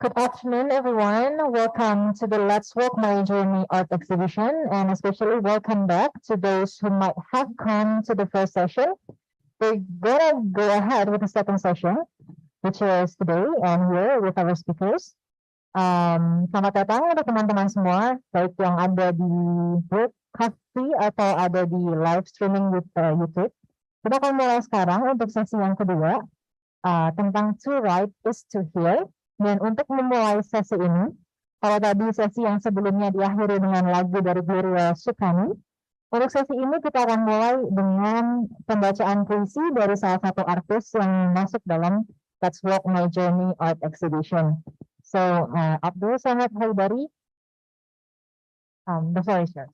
Good afternoon, everyone. Welcome to the Let's Walk My Journey art exhibition, and especially welcome back to those who might have come to the first session. We're gonna go ahead with the second session, which is today, and here with our speakers. Selamat datang untuk teman-teman semua, baik yang ada di broadcast atau ada di live streaming with YouTube. Kita akan mulai sekarang untuk sesi yang kedua tentang to write is to hear. Dan untuk memulai sesi ini, kalau tadi sesi yang sebelumnya diakhiri dengan lagu dari Gloria Sukani, untuk sesi ini kita akan mulai dengan pembacaan puisi dari salah satu artis yang masuk dalam Let's Walk My Journey Art Exhibition. So, Abdul Samad Haidari, the floor is yours.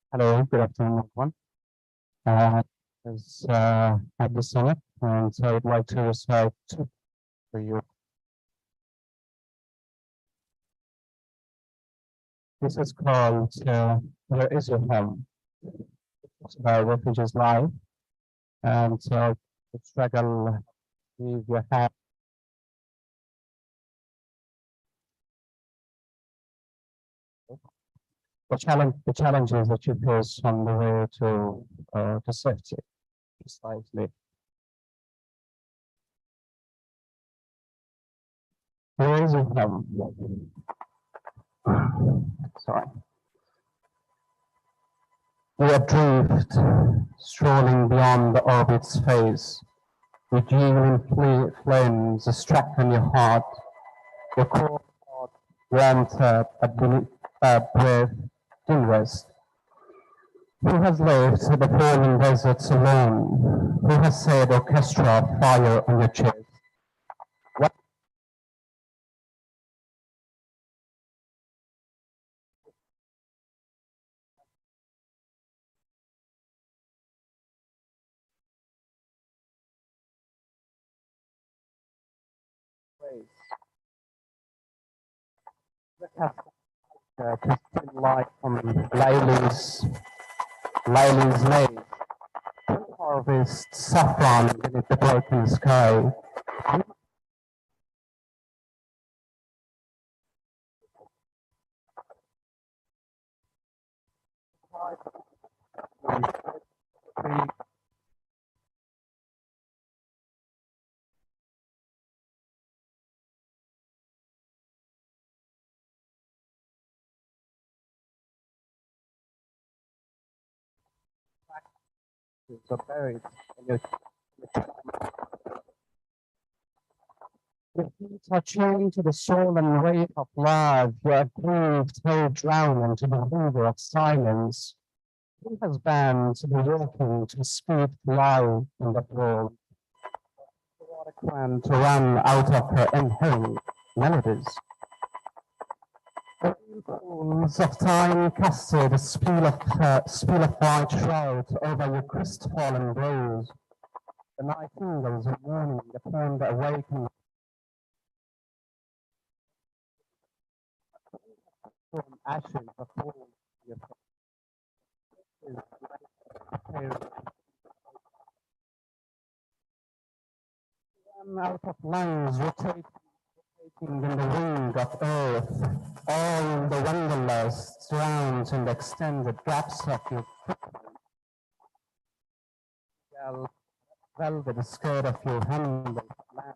Hello, good afternoon, everyone. Is Abdul Samad, and so I would like to recite for you. This is called Where Is Your Home? It's about refugees' life, and so the struggle with your heart. The challenges that you face on the way to safety, precisely. Where is your home? Sorry. We are adrift, strolling beyond the orbit's phase, with jingling flames struck on your heart, your core heart warmed at breath in rest. Who has lived the falling deserts alone? Who has said orchestra fire on your chest? What to still light from Laily's name, to harvest saffron beneath the broken sky. So buried in your feet are chained to the soul and weight of love. You are grieved, held drowned into the river of silence. Who has banned the walking to speak life in the world? The water clan to run out of her inherent melodies. The pools of time casted a spill of white shroud over your crestfallen brows. The nightingales of morning upon the awakened from ashes of all your out of lungs rotating in the wind of earth, all the wanderlust drowns in the extended gaps of your footprint. Velvet skirt of your humble land,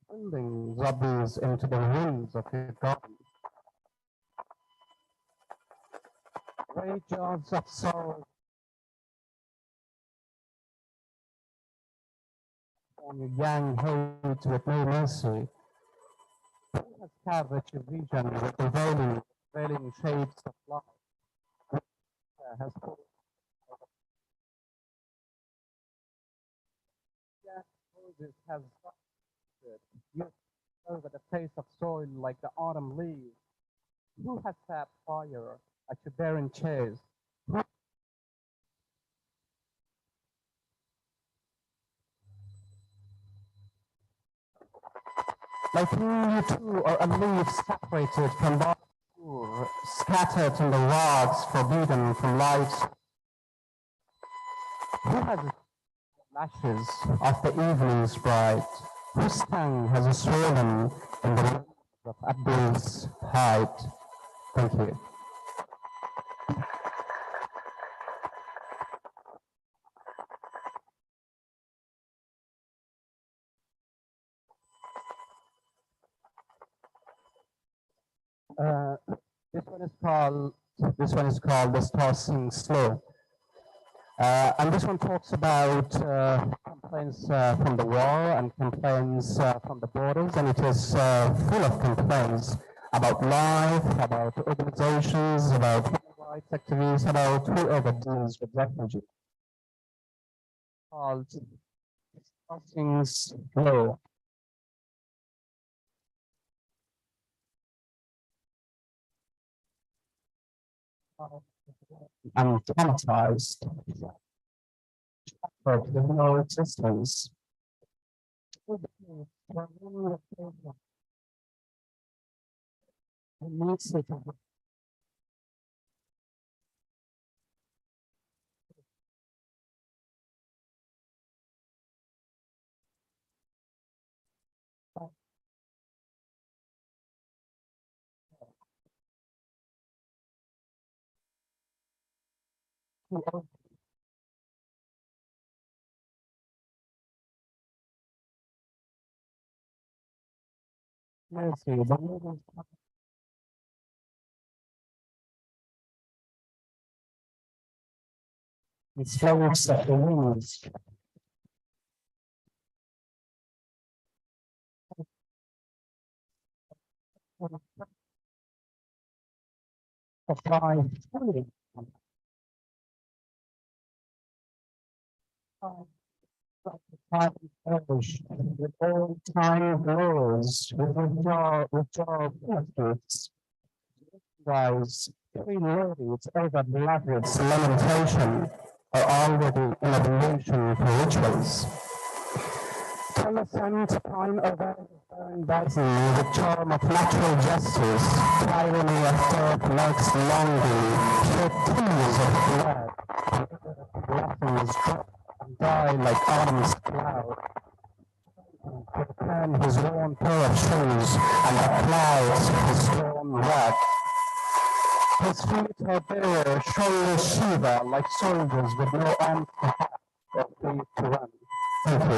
building zombies into the ruins of your garden. Great jars of sorrow on your young hate with no mercy. Who has covered your vision with the veiling shades of life? Has Moses has you over the face of soil like the autumn leaves. Who has set fire at your barren chairs? Like you too are a leaf separated from the scattered in the rods forbidden from life's. Who has lashes of the evening's bright, whose tongue has swollen in the length of Abdul's height. Thank you. Uh, this one is called The Star Sings Slow. And this one talks about complaints from the war and complaints from the borders, and it is full of complaints about life, about organizations, about human rights activists, about whoever deals with refugees. Called Things Low. I'm traumatized, but there's no existence. It's flowers of the winds. Of life. With all time roles, with your efforts, guys, three ladies over Beloved's lamentation are already in evolution for rituals. Thomason's time over basin, the charm of natural justice, tyranny of death makes longing, flotillas of blood, blossoms drop and die like autumn's cloud. Turn his worn pair of shoes, and the clouds his storm red. His feet are bare, shoulders shiver like soldiers with no arms to have or feet to run. Thank you.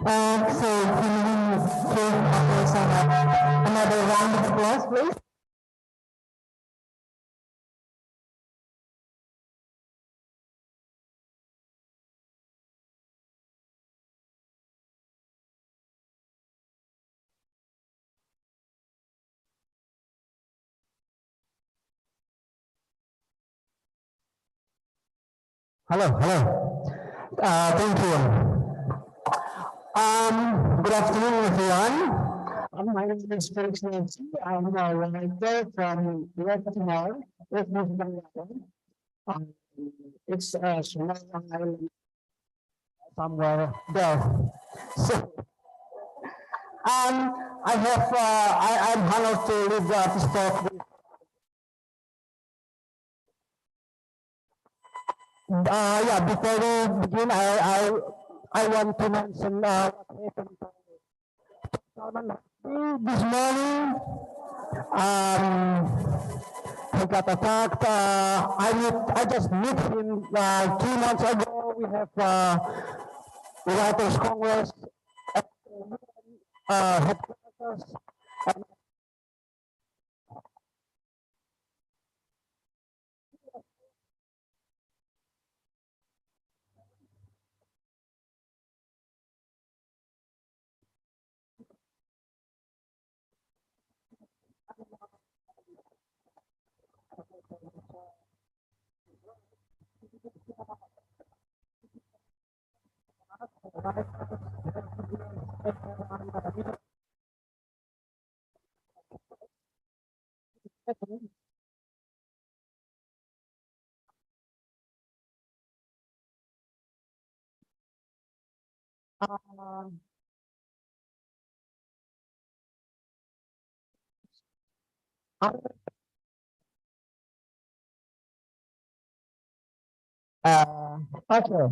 So can we give others another round of applause, please? Hello, hello. Thank you. Good afternoon, everyone. My name is Felix Nancy. I'm a writer from Vietnam, it's a small island somewhere there. So, I have, I'm honored to lead this talk. Yeah, before we begin, I want to mention what happened this morning. He got attacked. I just met him 2 months ago. We have Writers Congress headquarters. Uh, okay.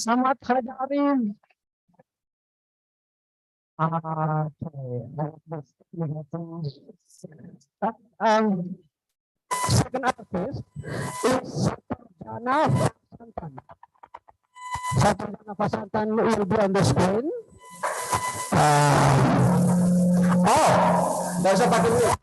Selamat hari. Um, Second artist is Jana Pasantan. Jana Pasantan will be on the screen. Nggak usah pakai mic.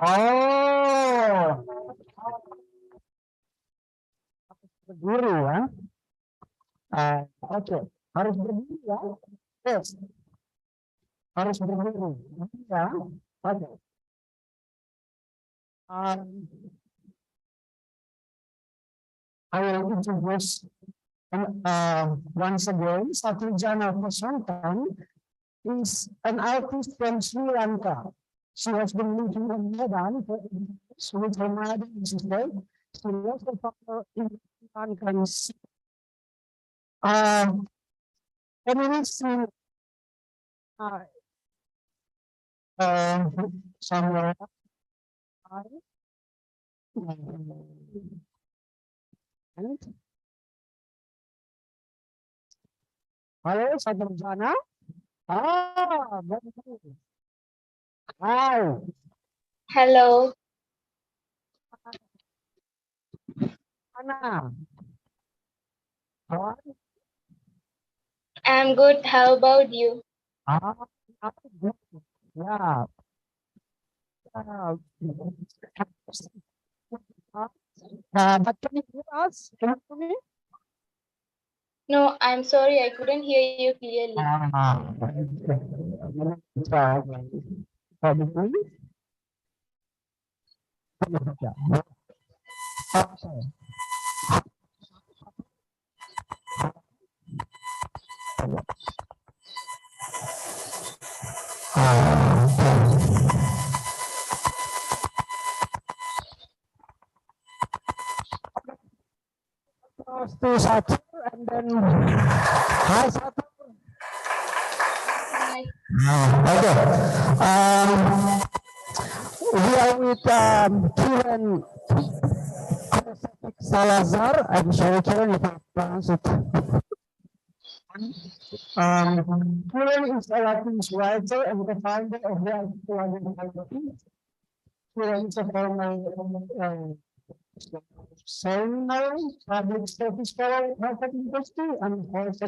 Oh, guru ya. Oke, harus berdiri ya. Yes, harus berdiri. Ya, oke. Um, I will introduce once again, Satrijana Pasantan is an artist from Sri Lanka. She has been living in Medan for years with her mother and sister. She was a partner in Sri Lankan. Feminist uh, somewhere. Halo, Satrijana. Very good. Hi. Hello, Anna. How are you? I'm good. How about you? Ah, good. Yeah. But can you hear us? Can you hear me? No, I'm sorry, I couldn't hear you clearly. Probably. To Satu and then hi Satu. Okay. We are with Kiran Salazar. I'm sorry, Kiran, if I pronounce it. Kiran is a Latin's writer and the founder of the Kiran is a former seminary, public service fellow, Harvard University, and also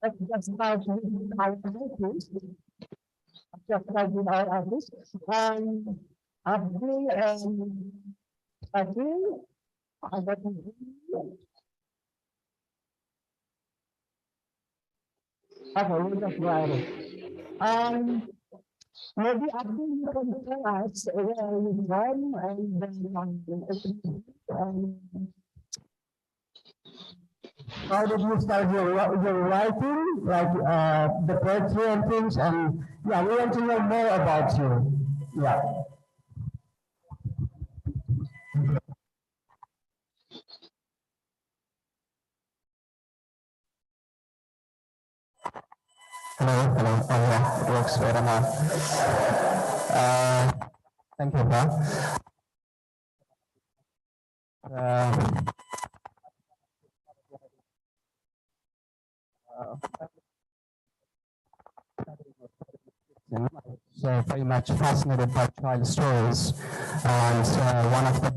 that's just about our artists. Just like with our artists. Abdi and Abdi, I got okay, we'll just write it. Maybe Abdi, you can tell us where you from and then how did you start your writing, like the poetry and things? And yeah, we want to know more about you. Yeah. Hello, hello. Oh yeah, it works right now. Thank you, Pa. So very much fascinated by child stories, and one of the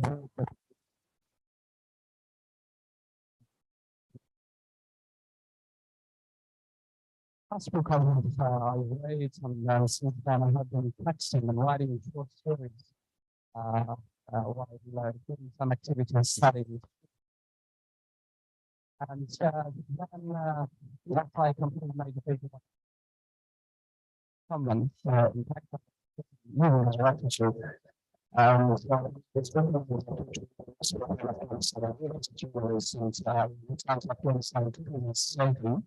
last book I read, and since then I have been practicing and writing short stories while doing some activities, studying. And then after I completed my education, someone, in fact, you as well, so, it's been something.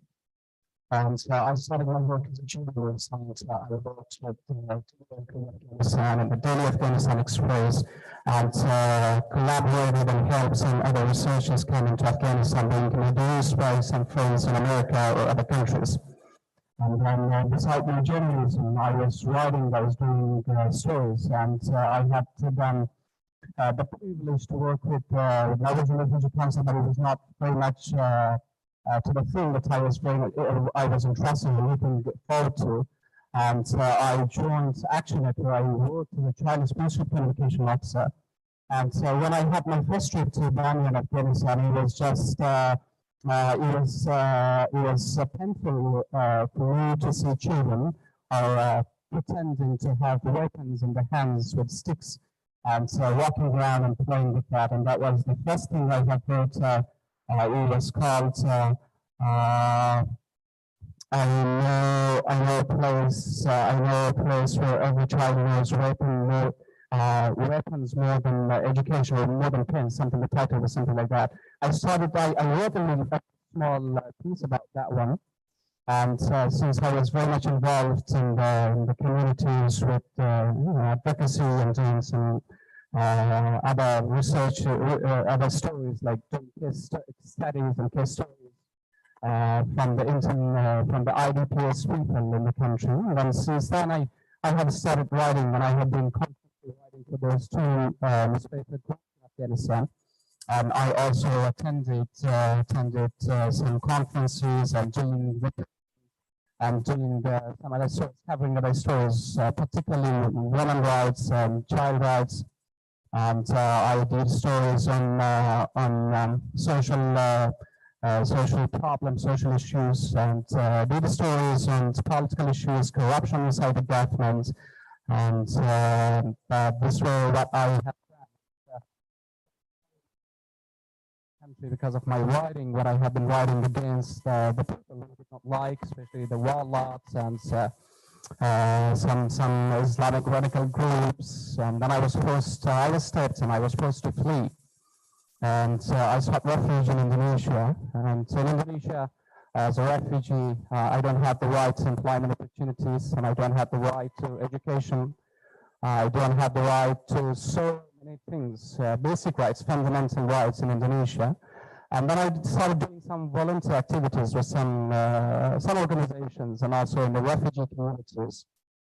And I started my work as a journalist, and I worked with Afghanistan and the Daily Afghanistan Express, and collaborated and helped some other researchers come into Afghanistan being produced by some friends in America or other countries. And then beside my journalism, I was writing, I was doing stories, and I had done the privilege to work with, I was in a refugee council, but it was not very much to the thing that I was interested in looking forward to. And I joined ActionNet, where I worked as a child special communication officer. And so when I had my first trip to Banya in Afghanistan, it was just it was painful for me to see children pretending to have weapons in their hands with sticks, and walking around and playing with that. And that was the first thing I had heard. It was called I know a place where every child knows weapons more than education, or more than pens, something, the title was something like that. I wrote a small piece about that one. And since I was very much involved in the communities with advocacy and doing some other research, other stories, like doing case studies and case stories from the IDPS people in the country. And then since then, I have started writing, and I have been constantly writing for those two newspaper groups in Afghanistan. And I also attended some conferences and doing some other stories, covering other stories, particularly women rights and child rights. And I did stories on social problems, social issues, and did stories on political issues, corruption inside the government. And this was what I have done country because of my writing, what I have been writing against the people who did not like, especially the warlords and some Islamic radical groups. And then I was stopped and I was forced to flee. And I sought refuge in Indonesia. And so in Indonesia, as a refugee, I don't have the right to employment opportunities, and I don't have the right to education. I don't have the right to so many things, basic rights, fundamental rights in Indonesia. And then I started doing some volunteer activities with some organizations and also in the refugee communities.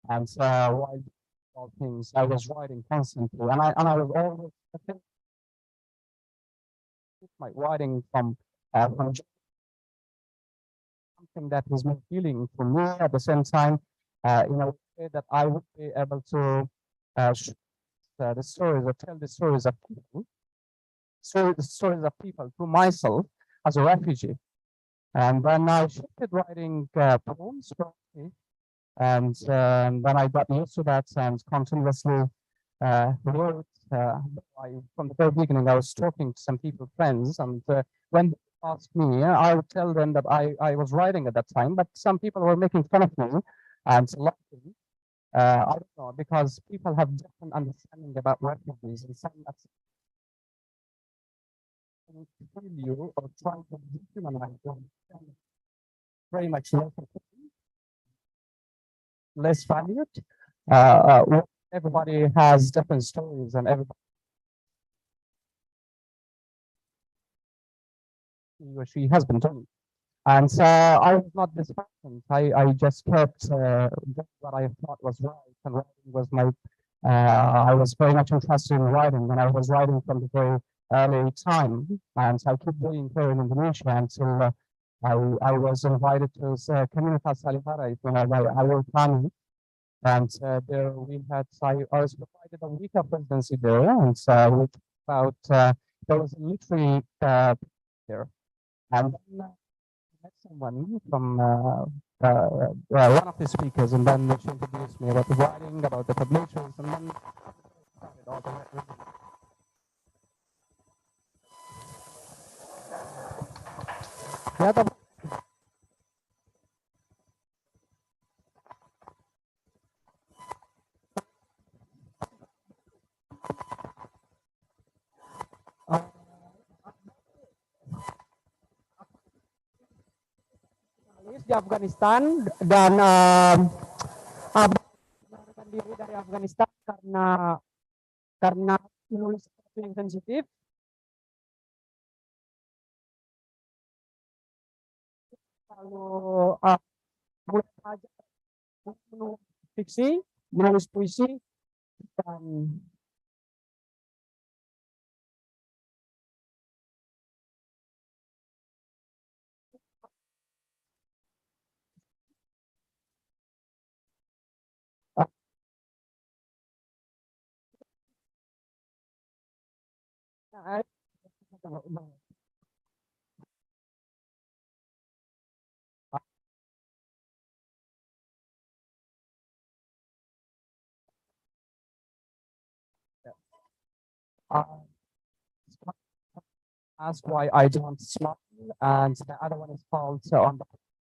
And while doing all things, I was writing constantly, and I was always my writing from something that was more healing for me at the same time, in a way that I would be able to the stories or tell the stories of people, the stories of people to myself as a refugee. And then I shifted writing poems probably, and then I got used to that and continuously wrote. From the very beginning, I was talking to some people, friends, and when they asked me, I would tell them that I was writing at that time, but some people were making fun of me and laughing. I don't know, because people have different understanding about refugees, and some feel you or try to dehumanize them very much less valued. Everybody has different stories, and everybody he or she has been doing. And so I was not disheartened. I just kept doing what I thought was right, and writing was my. I was very much interested in writing, and I was writing from the very early time, and so I kept doing here in Indonesia until I was invited to Komunitas Salihara, by our family, and there we had I was provided a week of residency there, and we about there was literally there, and then met someone from one of the speakers, and then she introduced me about the writing, about the publishers, and then started all the yeah, di Afghanistan dan melarikan diri dari Afghanistan karena menulis sesuatu yang sensitif. Lalu mulai belajar menulis fiksi, menulis puisi, dan ask why I don't smile, and the other one is called On the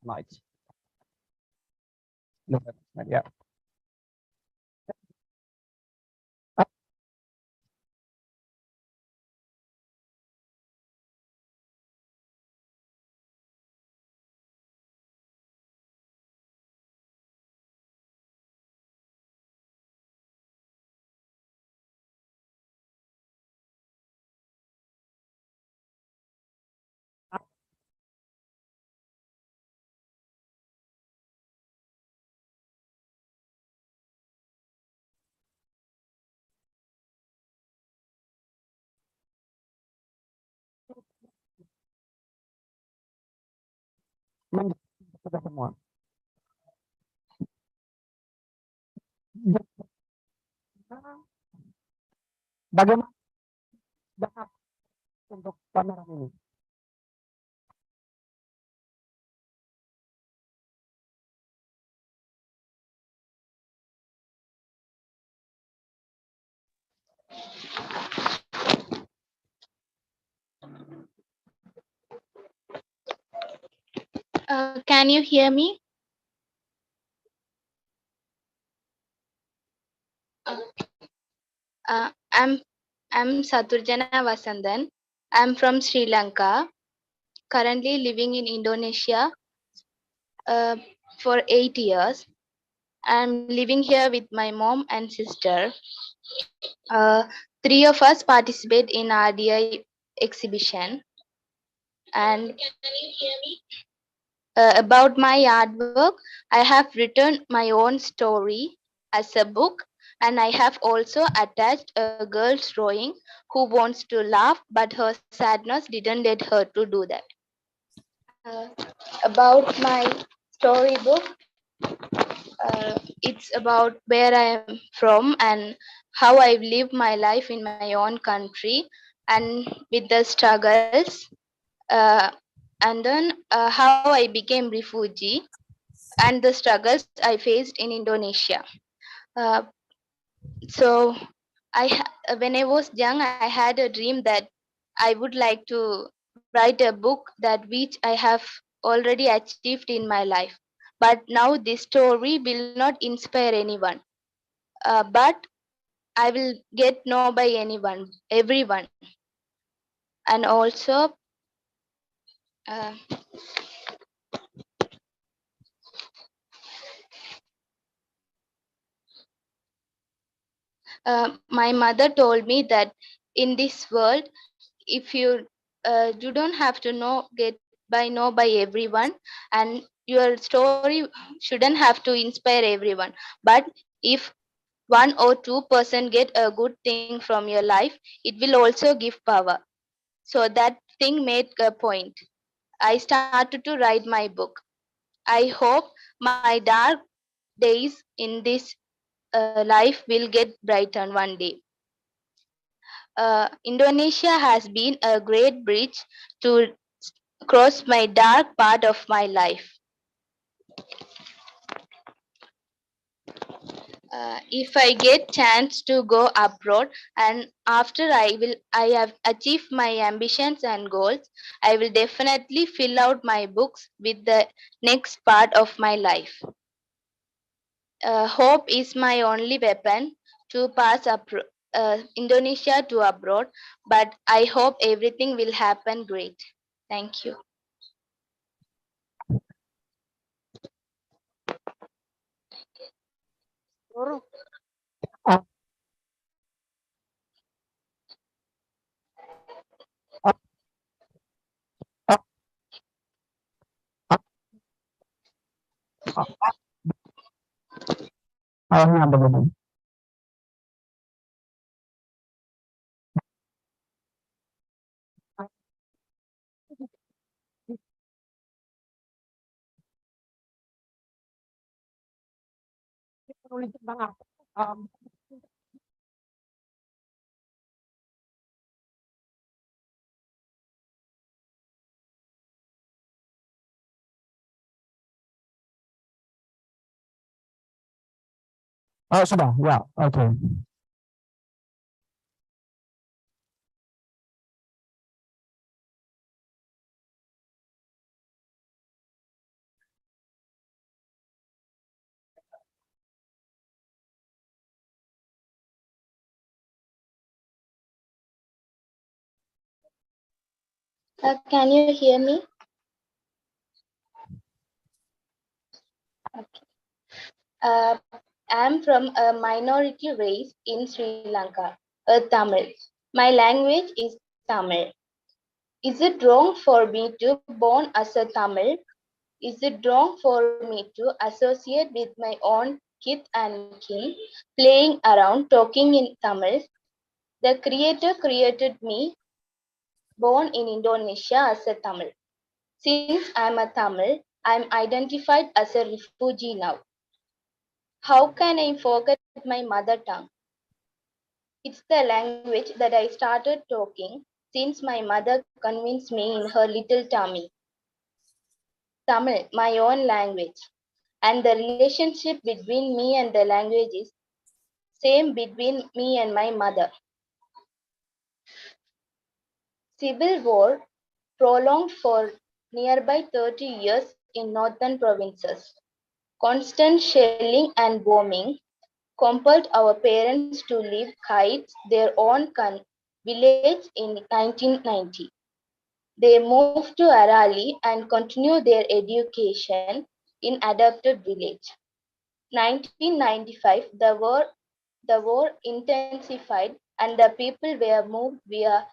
Night. Yeah. Sudah semua. Bagaimana untuk pameran ini? Can you hear me? I'm Saturjana Vasandan. I'm from Sri Lanka, currently living in Indonesia uh, for 8 years. I'm living here with my mom and sister. Uh, Three of us participate in RDI exhibition. And about my artwork, I have written my own story as a book, and I have also attached a girl's drawing who wants to laugh, but her sadness didn't let her to do that. Uh, about my storybook, it's about where I am from and how I've lived my life in my own country and with the struggles, uh, and then how I became refugee and the struggles I faced in Indonesia. Uh, so when I was young, I had a dream that I would like to write a book that which I have already achieved in my life. But now this story will not inspire anyone. But I will get know by anyone, everyone, and also uh, my mother told me that in this world, if you don't have to know by everyone, and your story shouldn't have to inspire everyone. But if 1 or 2% get a good thing from your life, it will also give power. So that thing made a point. I started to write my book. I hope my dark days in this life will get brightened one day. Indonesia has been a great bridge to cross my dark part of my life. If I get chance to go abroad, and after I have achieved my ambitions and goals, I will definitely fill out my books with the next part of my life. Hope is my only weapon to pass Indonesia to abroad, but I hope everything will happen great. Thank you. Uh, uh, uh, uh, uh, Ayahnya ada benar. Tulis tentang apa? Oh, sudah, ya, oke. Can you hear me? Okay. Uh, I'm from a minority race in Sri Lanka, a Tamil. My language is Tamil. Is it wrong for me to born as a Tamil? Is it wrong for me to associate with my own kith and kin, playing around, talking in Tamil? The Creator created me born in Indonesia as a Tamil. Since I'm a Tamil, I'm identified as a refugee now. How can I forget my mother tongue? It's the language that I started talking since my mother convinced me in her little tummy. Tamil, my own language. And the relationship between me and the language is same between me and my mother. Civil war prolonged for nearby 30 years in northern provinces. Constant shelling and bombing compelled our parents to leave hide their own village in 1990. They moved to Arali and continued their education in adapted village. 1995, the war intensified and the people were moved via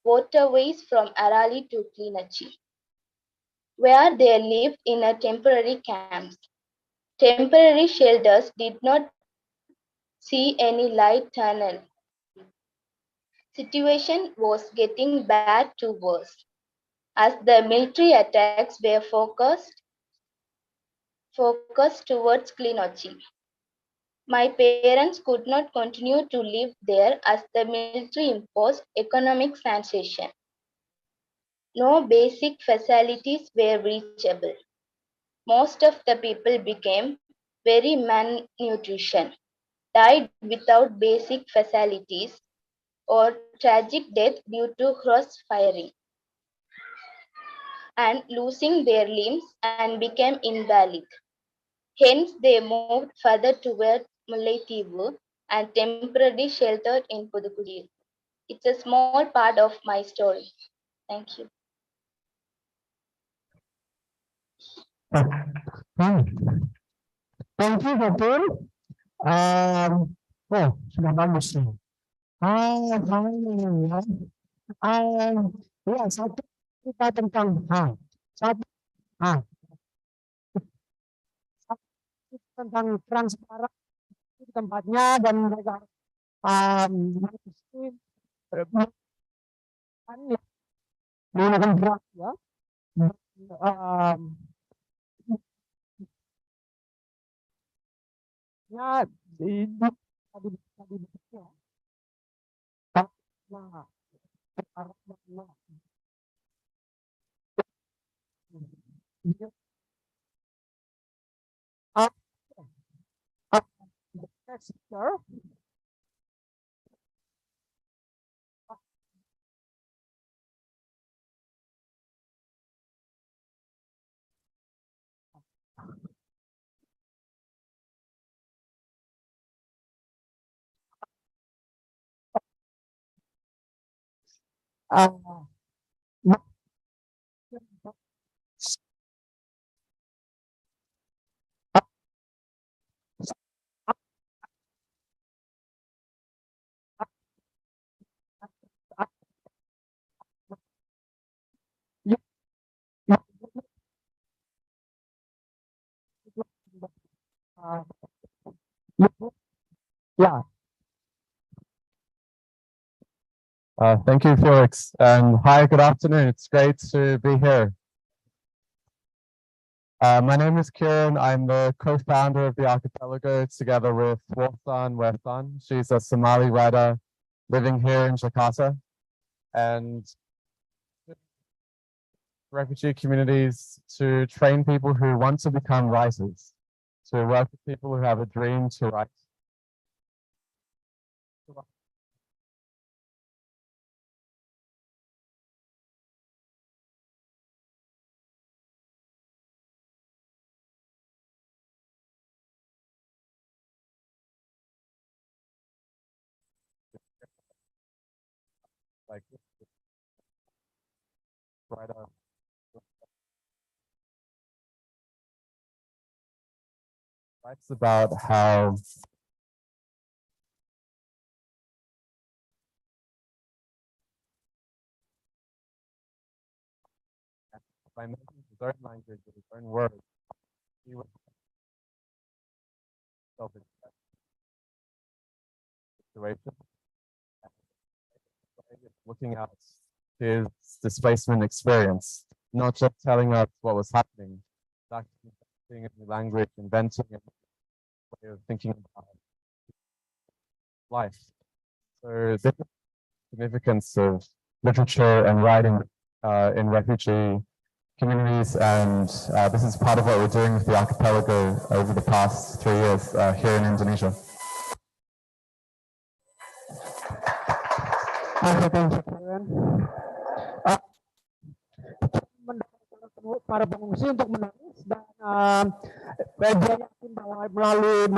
waterways from Arali to Klinachi, where they lived in a temporary camps. Temporary shelters did not see any light tunnel. Situation was getting bad to worse as the military attacks were focused towards Klinochi. My parents could not continue to live there as the military imposed economic sanction. No basic facilities were reachable. Most of the people became very malnutrition, died without basic facilities, or tragic death due to cross firing, and losing their limbs and became invalid. Hence, they moved further toward Mullaitivu and temporarily sheltered in Pudukkudi. It's a small part of my story. Thank you. Thank you, Fatul. Sudah bagus nih. Finally, ya, satu kita tentang satu tentang transparan tempatnya dan mereka menggunakan beras ya. Ya di ya. Thank you, Felix. And hi, good afternoon. It's great to be here. My name is Kieran. I'm the co-founder of the Archipelago together with Warsan Wersan. She's a Somali writer living here in Jakarta. And refugee communities to train people who want to become writers, to work with people who have a dream to write. Like writer. Writes about how by making his own language with his own words, he was situation, looking at his displacement experience, not just telling us what was happening, but actually inventing a new language, inventing a way of thinking about life. So this is the significance of literature and writing in refugee communities, and this is part of what we're doing with the archipelago over the past 3 years here in Indonesia. Para pengungsi untuk menulis dan dia yakin bahwa melalui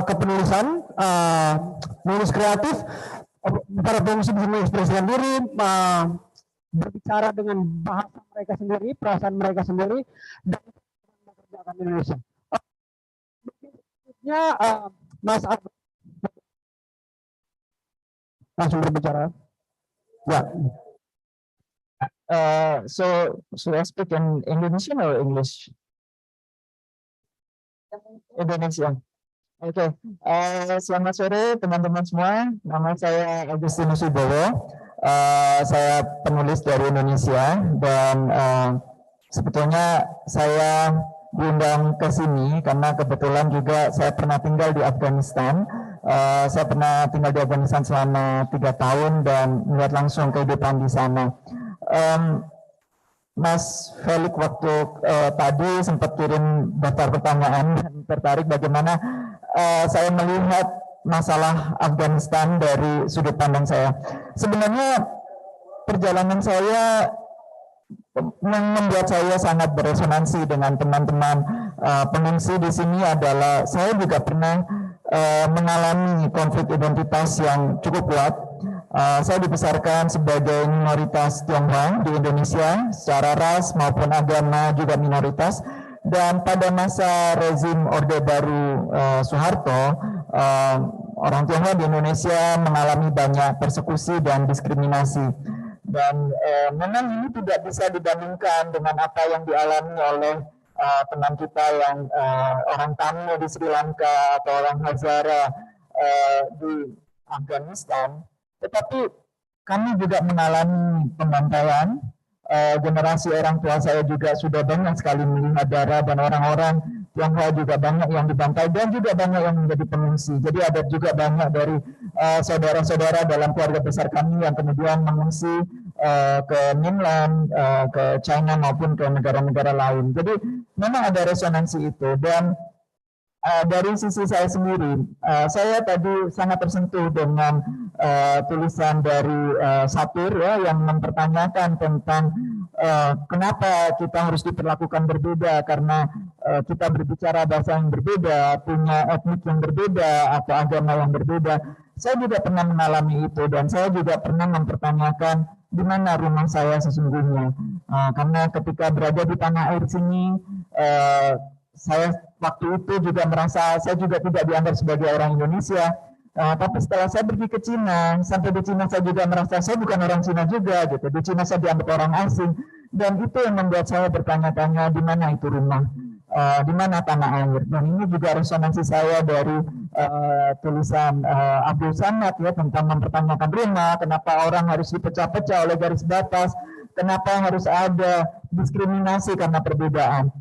kepenulisan menulis kreatif para pengungsi bisa mengekspresikan diri, berbicara dengan bahasa mereka sendiri, perasaan mereka sendiri, dan mengerjakan Indonesia. Berikutnya, Mas Agus langsung berbicara. Ya. So should I speak in Indonesian or English? Indonesia. Oke, selamat sore teman-teman semua. Nama saya Agustinus Wibowo. Saya penulis dari Indonesia dan sebetulnya saya diundang ke sini karena kebetulan juga saya pernah tinggal di Afghanistan. Saya pernah tinggal di Afghanistan selama 3 tahun dan melihat langsung kehidupan di sana. Mas Felix waktu tadi sempat kirim daftar pertanyaan dan tertarik bagaimana saya melihat masalah Afghanistan dari sudut pandang saya. Sebenarnya perjalanan saya membuat saya sangat beresonansi dengan teman-teman pengungsi di sini adalah saya juga pernah mengalami konflik identitas yang cukup kuat. Saya dibesarkan sebagai minoritas Tionghoa di Indonesia, secara ras maupun agama juga minoritas. Dan pada masa rezim Orde Baru Soeharto, orang Tionghoa di Indonesia mengalami banyak persekusi dan diskriminasi. Dan memang ini tidak bisa dibandingkan dengan apa yang dialami oleh teman kita yang orang Tamil di Sri Lanka atau orang Hazara di Afghanistan. Tetapi kami juga mengalami pembantaian. Generasi orang tua saya juga sudah banyak sekali melihat darah dan orang-orang Tionghoa juga banyak yang dibantai dan juga banyak yang menjadi pengungsi. Jadi ada juga banyak dari saudara-saudara dalam keluarga besar kami yang kemudian mengungsi ke mainland, ke China maupun ke negara-negara lain. Jadi memang ada resonansi itu dan dari sisi saya sendiri, saya tadi sangat tersentuh dengan tulisan dari Satir ya, yang mempertanyakan tentang kenapa kita harus diperlakukan berbeda karena kita berbicara bahasa yang berbeda, punya etnik yang berbeda atau agama yang berbeda. Saya juga pernah mengalami itu dan saya juga pernah mempertanyakan di mana rumah saya sesungguhnya. Karena ketika berada di tanah air sini, saya waktu itu juga merasa saya juga tidak dianggap sebagai orang Indonesia. Tapi setelah saya pergi ke Cina, sampai di Cina saya juga merasa saya bukan orang Cina juga gitu. Di Cina saya dianggap orang asing dan itu yang membuat saya bertanya-tanya di mana itu rumah, di mana tanah air. Dan ini juga resonansi saya dari tulisan Abdul Samad ya tentang mempertanyakan rumah, kenapa orang harus dipecah-pecah oleh garis batas, kenapa harus ada diskriminasi karena perbedaan.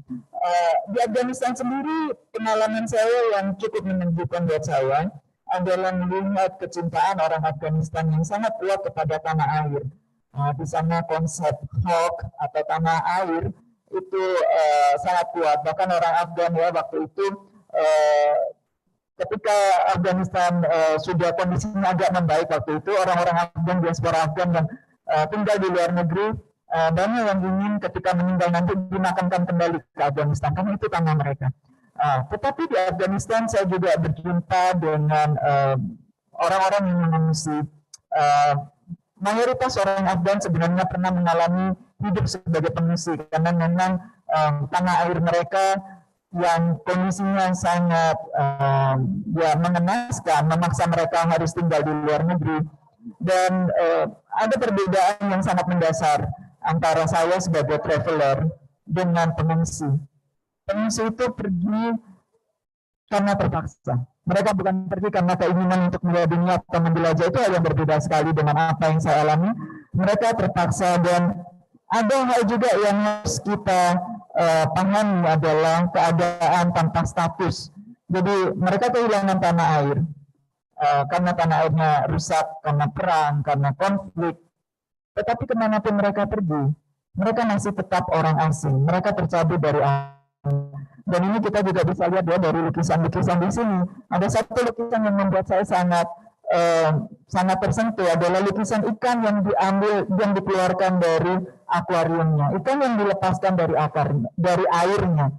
Di Afghanistan sendiri pengalaman saya yang cukup menentukan buat saya adalah melihat kecintaan orang Afghanistan yang sangat kuat kepada tanah air. Di sana konsep hak atau tanah air itu sangat kuat. Bahkan orang Afgan ya waktu itu ketika Afghanistan sudah kondisinya agak membaik waktu itu, orang-orang Afgan, diaspora Afgan yang tinggal di luar negeri banyak yang ingin ketika meninggal nanti dimakamkan kembali ke Afghanistan karena itu tanah mereka. Tetapi di Afghanistan saya juga berjumpa dengan orang-orang yang mengungsi. Mayoritas orang Afgan sebenarnya pernah mengalami hidup sebagai pengungsi karena memang tanah air mereka yang kondisinya sangat mengenaskan, memaksa mereka harus tinggal di luar negeri. Dan ada perbedaan yang sangat mendasar antara saya sebagai traveler dengan pengungsi. Pengungsi itu pergi karena terpaksa. Mereka bukan pergi karena keinginan untuk melihat dunia atau menjelajah, itu hal yang berbeda sekali dengan apa yang saya alami. Mereka terpaksa dan ada hal juga yang harus kita pahami adalah keadaan tanpa status. Jadi mereka kehilangan tanah air karena tanah airnya rusak, karena perang, karena konflik. Tetapi kemanapun mereka pergi, mereka masih tetap orang asing. Mereka tercabut dari asing. Dan ini kita juga bisa lihat ya dari lukisan-lukisan di sini. Ada satu lukisan yang membuat saya sangat tersentuh adalah lukisan ikan yang diambil, yang dikeluarkan dari akuariumnya. Ikan yang dilepaskan dari airnya.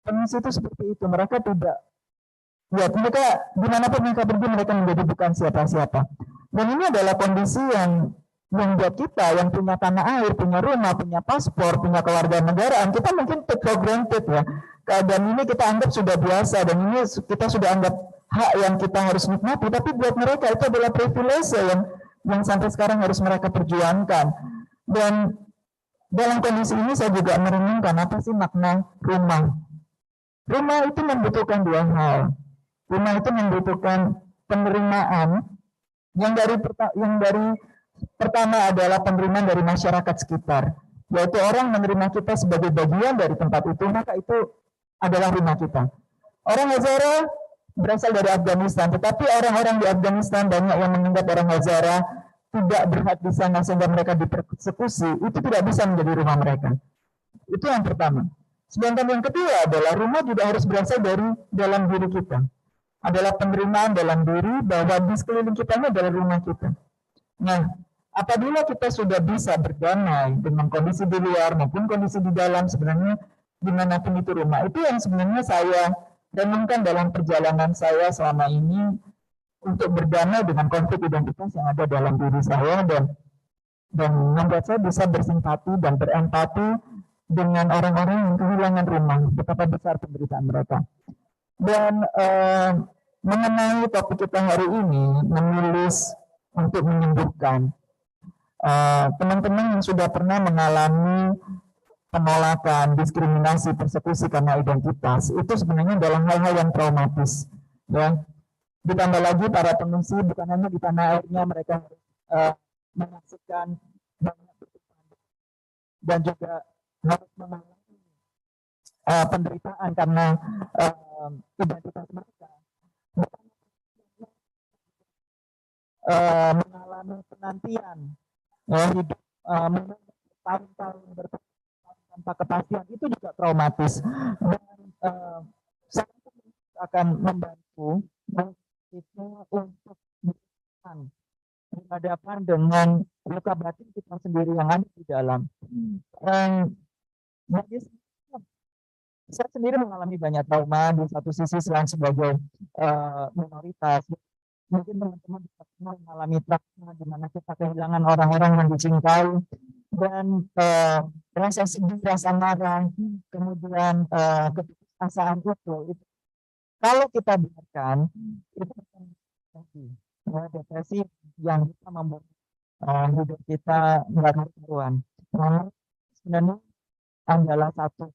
Pengungsi itu seperti itu. Mereka tidak Ya, mereka dimanapun mereka pergi, mereka menjadi bukan siapa-siapa. Dan ini adalah kondisi yang buat kita yang punya tanah air, punya rumah, punya paspor, punya kewarganegaraan, kita mungkin take for granted ya. Dan ini kita anggap sudah biasa, dan ini kita sudah anggap hak yang kita harus nikmati, tapi buat mereka itu adalah privilege yang sampai sekarang harus mereka perjuangkan. Dan dalam kondisi ini saya juga merenungkan apa sih makna rumah. Rumah itu membutuhkan dua hal. Rumah itu membutuhkan penerimaan yang dari pertama adalah penerimaan dari masyarakat sekitar, yaitu orang menerima kita sebagai bagian dari tempat itu, maka itu adalah rumah kita. Orang Hazara berasal dari Afghanistan, tetapi orang-orang di Afghanistan banyak yang menganggap orang Hazara tidak berhak di sana sehingga mereka dipersekusi, itu tidak bisa menjadi rumah mereka. Itu yang pertama. Sedangkan yang kedua adalah rumah juga harus berasal dari dalam diri kita. Adalah penerimaan dalam diri bahwa di sekeliling kita ini adalah rumah kita. Nah, apabila kita sudah bisa berdamai dengan kondisi di luar maupun kondisi di dalam, sebenarnya dimanapun itu rumah, itu yang sebenarnya saya renungkan dalam perjalanan saya selama ini untuk berdamai dengan konflik identitas yang ada dalam diri saya dan membuat saya bisa bersimpati dan berempati dengan orang-orang yang kehilangan rumah, betapa besar penderitaan mereka. Dan mengenai topik kita hari ini, menulis untuk menyembuhkan. Teman-teman yang sudah pernah mengalami penolakan, diskriminasi, persekusi karena identitas, itu sebenarnya dalam hal-hal yang traumatis. Ya. Ditambah lagi para pengungsi bukan hanya di tanah airnya, mereka harus menyaksikan banyak dan juga harus mengalami penderitaan karena identitas mereka. Mengalami penantian, hidup tahun-tahun tanpa kepastian, itu juga traumatis. Dan saya akan membantu itu untuk berhadapan dengan luka batin kita sendiri yang ada di dalam. Bagi saya sendiri mengalami banyak trauma di satu sisi selain sebagai minoritas. Mungkin teman-teman bisa mengalami trauma di mana kita kehilangan orang-orang yang dicintai dan rasa sedih, rasa marah, kemudian keputusasaan itu kalau kita biarkan itu depresi yang bisa membuat hidup kita nggak karuan. Nah, sebenarnya adalah satu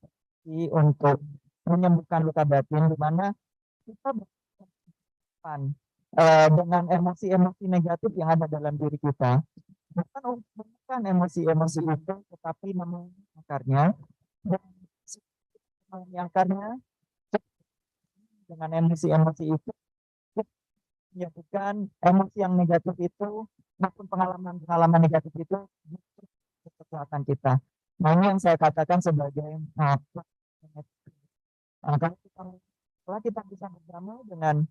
untuk menyembuhkan luka batin di mana kita berhadapan dengan emosi-emosi negatif yang ada dalam diri kita, bukan emosi-emosi itu, tetapi memang akarnya dan akarnya dengan emosi-emosi itu menyebabkan emosi yang negatif itu maupun pengalaman-pengalaman negatif itu kekuatan kita. Nah, ini yang saya katakan sebagai kalau kita bisa bersama dengan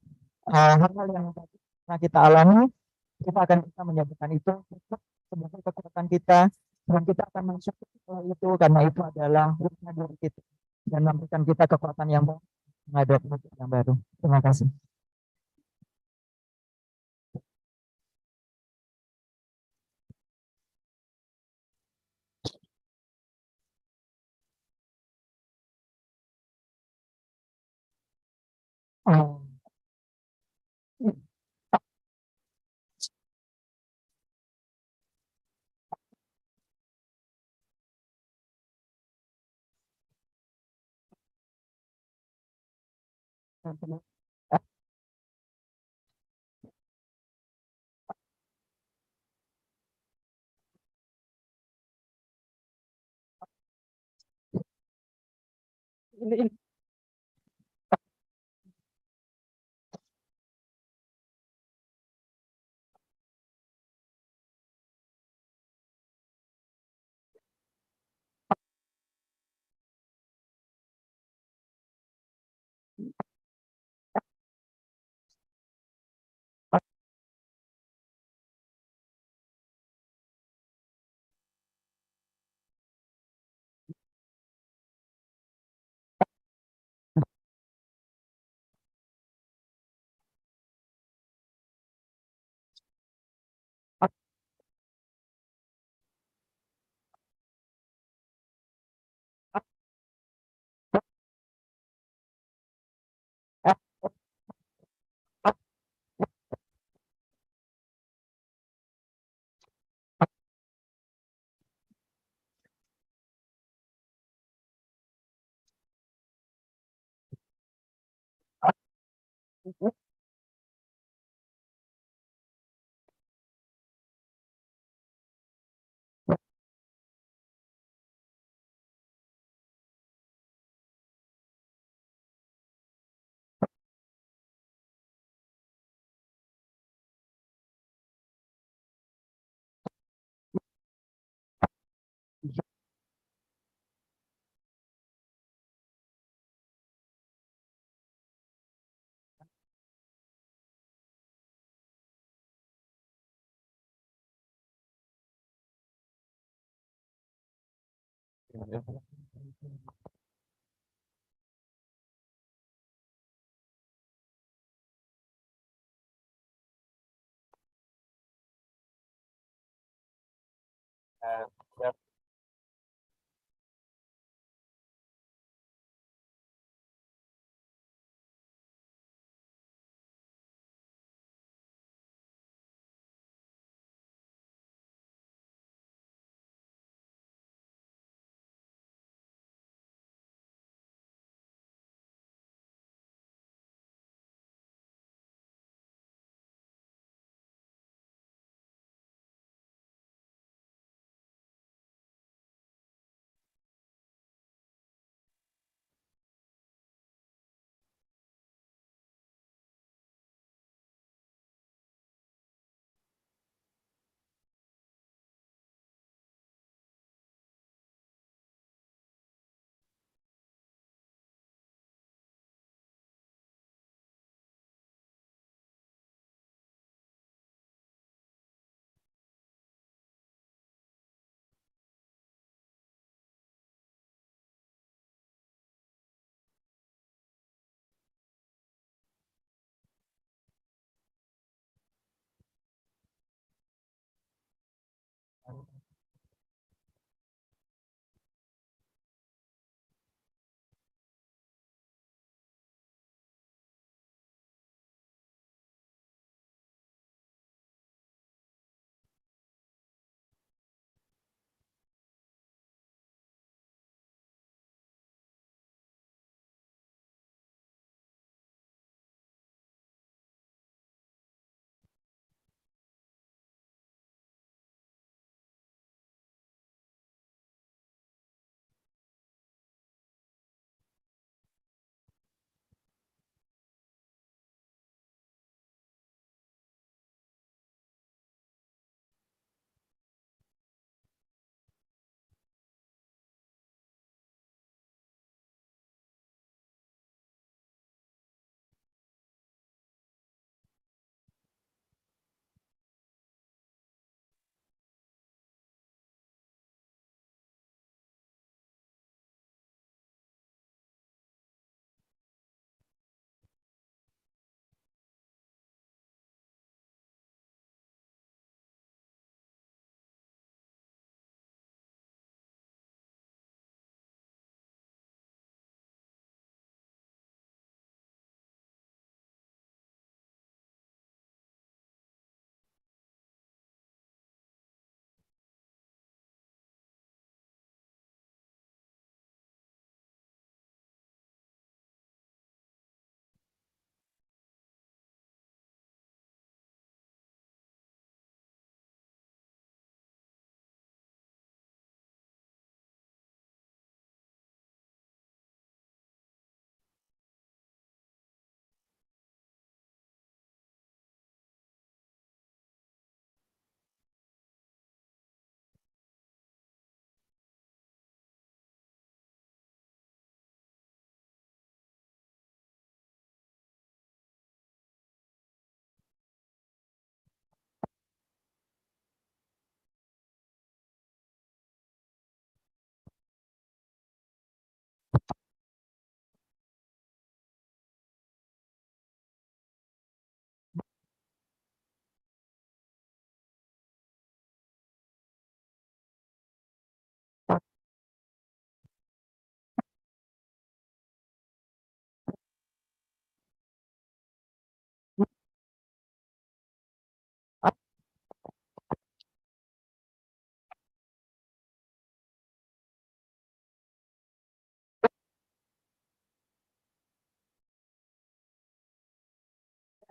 hal-hal yang pernah kita alami, kita akan bisa menyebutkan itu sebagai kekuatan kita dan kita akan mensyukuri itu karena itu adalah rumah diri kita dan memberikan kita kekuatan yang baru menghadapi hidup yang baru. Terima kasih. Ini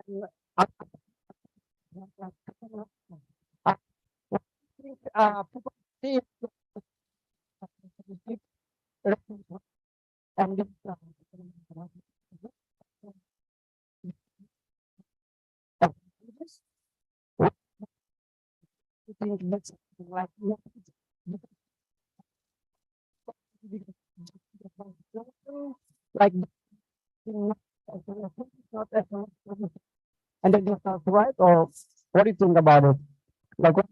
People see and this, think that's like like and then that's not right, or what do you think about it? Like what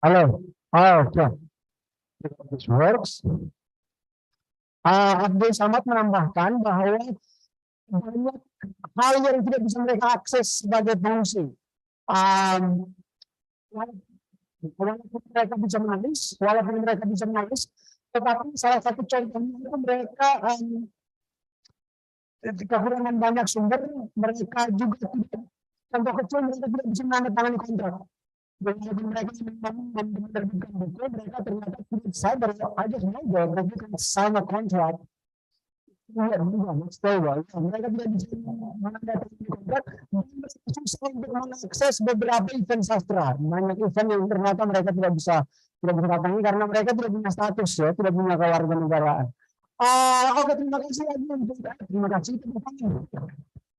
Halo. Oh, oke. This works. Abdul Samad menambahkan bahwa banyak hal yang tidak bisa mereka akses sebagai pengungsi. Walaupun mereka bisa menulis, tetapi salah satu contohnya itu mereka kekurangan banyak sumber, mereka juga tidak, contoh kecil mereka tidak bisa menandatangani kontrak. Walaupun mereka memang menerbitkan buku, mereka ternyata tidak sadar, I just know that you can sign a contract. Mereka tidak bisa menandatangani kontrak, dan mereka susah untuk mengakses beberapa event sastra. Banyak event yang ternyata mereka tidak bisa datangi karena mereka tidak punya status, ya, tidak punya kewarganegaraan. Oke, terima kasih lagi untuk terima kasih.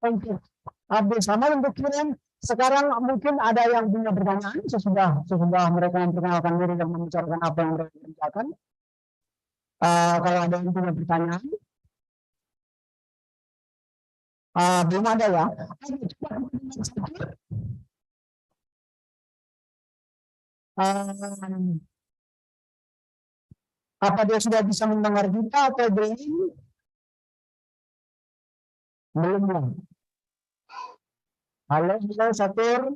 Untuk Abdul Samad untuk kirim. Sekarang mungkin ada yang punya pertanyaan sesudah mereka memperkenalkan diri dan membicarakan apa yang mereka kerjakan. Kalau ada yang punya pertanyaan, belum ada ya. Apa dia sudah bisa mendengar kita atau belum? Belum. Halo, Satur.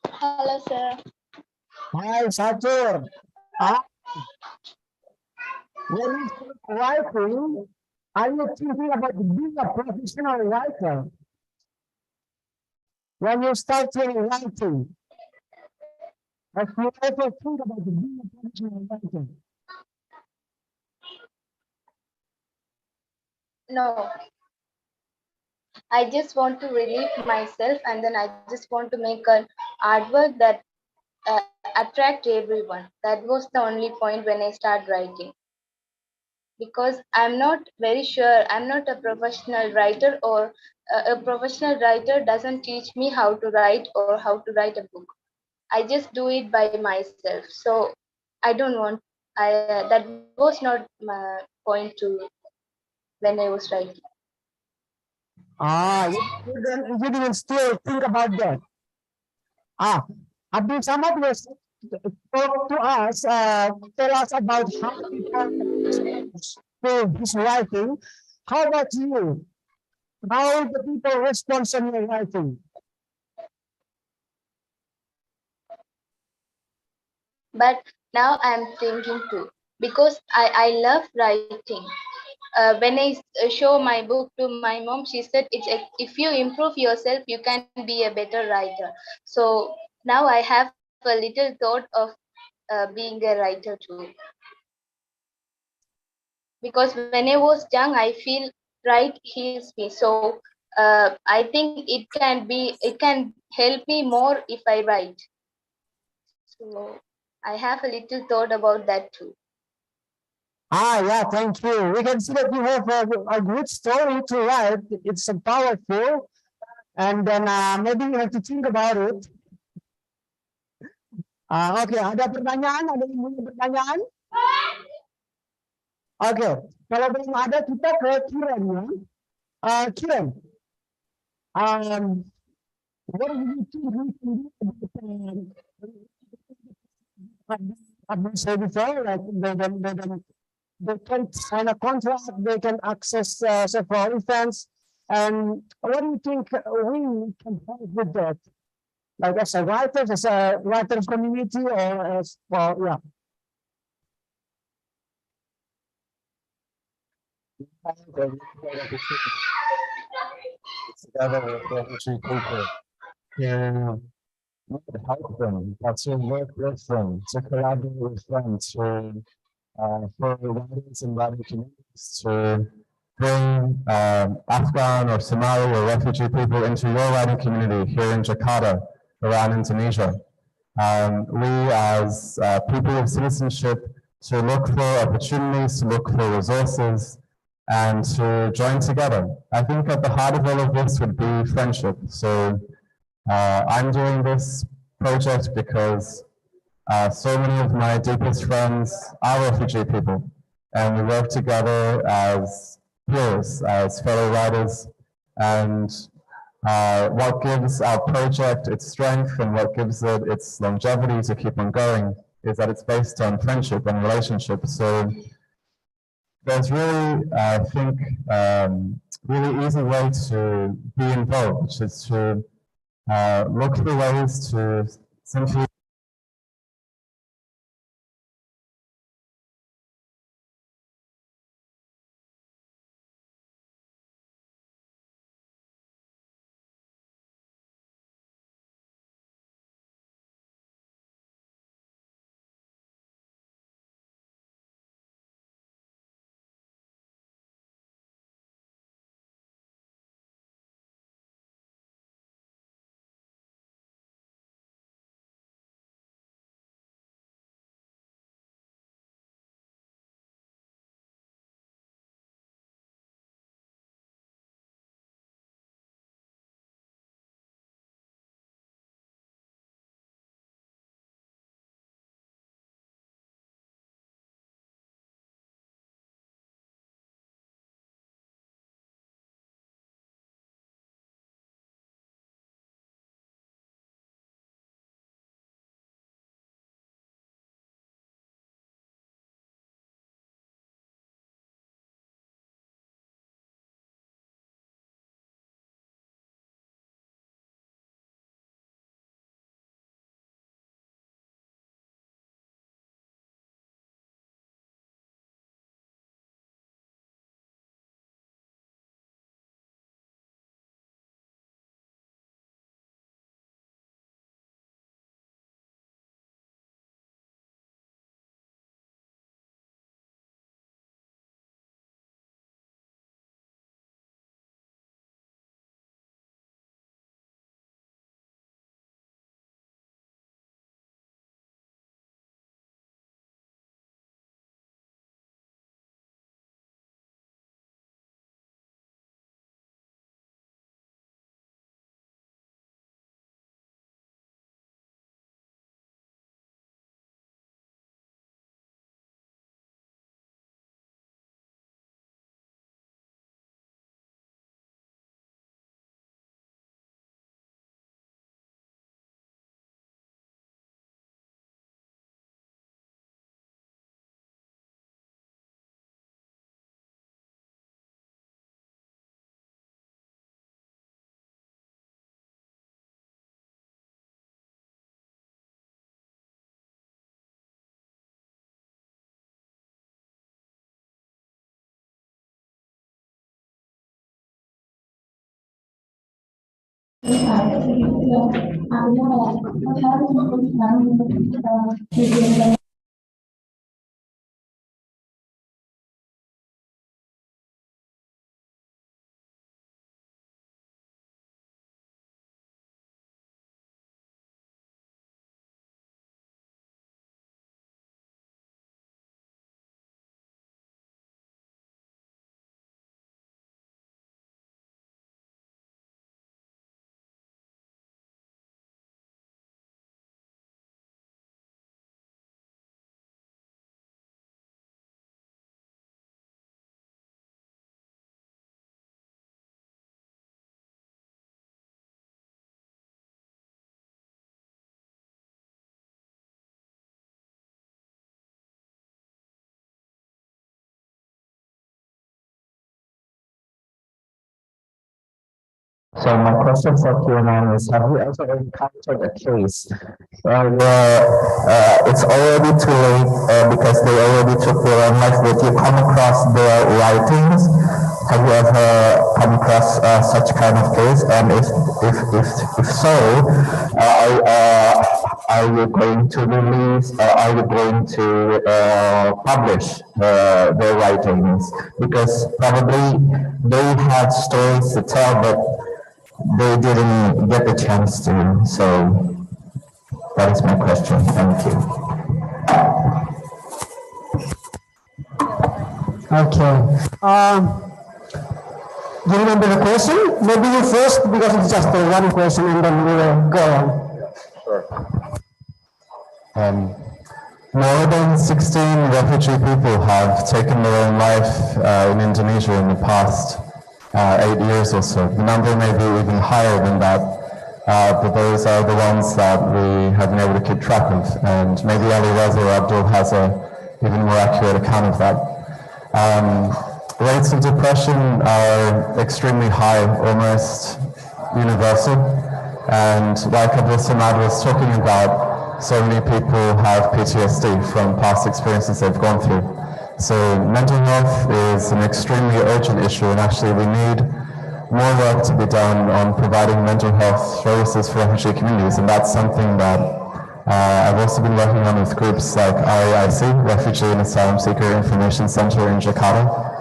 Halo, sir. Hai, Satur. When you start writing, are you thinking about being a professional writer? When you start writing, have you ever think about being a professional writer? No. I just want to relieve myself, and then I just want to make an artwork that attract everyone. That was the only point when I started writing. Because I'm not very sure, I'm not a professional writer, or a professional writer doesn't teach me how to write or how to write a book. I just do it by myself. So I don't want, that was not my point to when I was writing. You didn't still think about that. Abdul Samad was talk to us, tell us about how people his writing. How about you? How the people respond to your writing? But now I'm thinking too, because I love writing. When I show my book to my mom, she said, if you improve yourself, you can be a better writer. So now I have a little thought of being a writer too. Because when I was young, I feel write heals me. So I think it can help me more if I write. So I have a little thought about that too. Yeah, thank you. We can see that you have a good story to write. It's powerful, and then maybe you have to think about it. Oke, ada pertanyaan? Ada yang punya pertanyaan? Oke, kalau belum ada kita ke Kiran ya. Kiran, what do you think I've said before, like they can sign a contract, they can access several events, and what do you think we can help with that? like as a writer, as a writer's community, or as, well, yeah. Together with refugee people to help them, to work with them, to collaborate with them, to for writers and writing communities to bring Afghan or Somali or refugee people into your writing community here in Jakarta, around Indonesia. We as people of citizenship to look for opportunities, to look for resources, and to join together. I think at the heart of all of this would be friendship. So I'm doing this project because so many of my deepest friends are refugee people, and we work together as peers, as fellow writers, and what gives our project its strength and what gives it its longevity to keep on going is that it's based on friendship and relationship. So there's really, I think, really easy way to be involved, which is to look for ways to simply So my question for Q&A is, have you ever encountered a case where it's already too late because they already took their own life? Did you come across their writings? Have you ever come across such kind of case? And if so, are you going to release? Are you going to publish their writings? Because probably they had stories to tell, but they didn't get the chance to. So that is my question. Thank you. Okay. Do you remember the question? Maybe you first, because it's just one question, and then we will go on. Sure. More than 16 refugee people have taken their own life in Indonesia in the past 8 years or so. The number may be even higher than that, but those are the ones that we have been able to keep track of. And maybe Ali Reza or Abdul has a even more accurate account of that. Rates of depression are extremely high, almost universal. And like Abdul Samad was talking about, so many people have PTSD from past experiences they've gone through. So mental health is an extremely urgent issue, and actually we need more work to be done on providing mental health services for refugee communities, and that's something that I've also been working on with groups like RDI, Refugee and Asylum Seeker Information Center in Jakarta.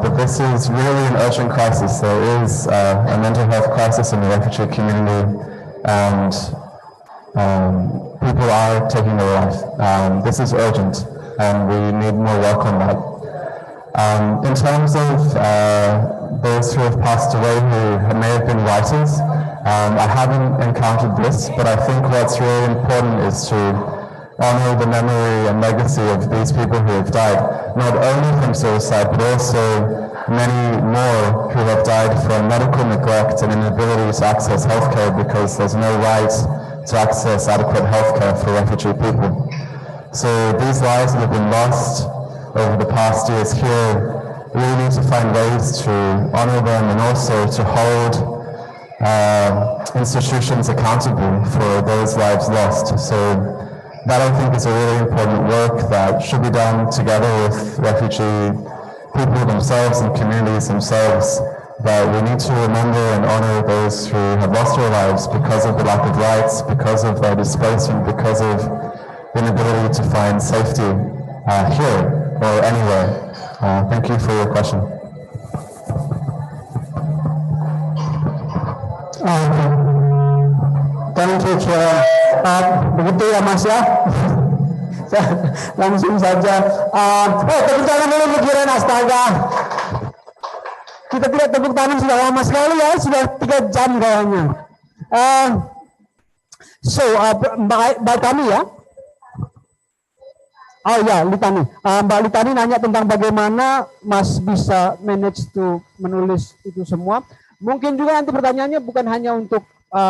But this is really an urgent crisis. There is a mental health crisis in the refugee community, and people are taking their life. This is urgent, and we need more work on that. In terms of those who have passed away who may have been writers, I haven't encountered this, but I think what's really important is to honor the memory and legacy of these people who have died, not only from suicide, but also many more who have died from medical neglect and inability to access healthcare because there's no right to access adequate healthcare for refugee people. So these lives that have been lost over the past years here, we really need to find ways to honor them and also to hold institutions accountable for those lives lost. So that I think is a really important work that should be done together with refugee people themselves and communities themselves, that we need to remember and honor those who have lost their lives because of the lack of rights, because of their displacement, because of the inability to find safety here or anywhere. Thank you for your question. Thank you, Chair. Begitu ya, Mas ya. Langsung saja. Tepuk tangan dulu pikiran, astaga. Kita tidak tepuk tangan sudah lama sekali ya, sudah 3 jam kayaknya. Mbak Tani ya. Oh ya, Litani. Mbak Litani nanya tentang bagaimana Mas bisa manage to menulis itu semua. Mungkin juga nanti pertanyaannya bukan hanya untuk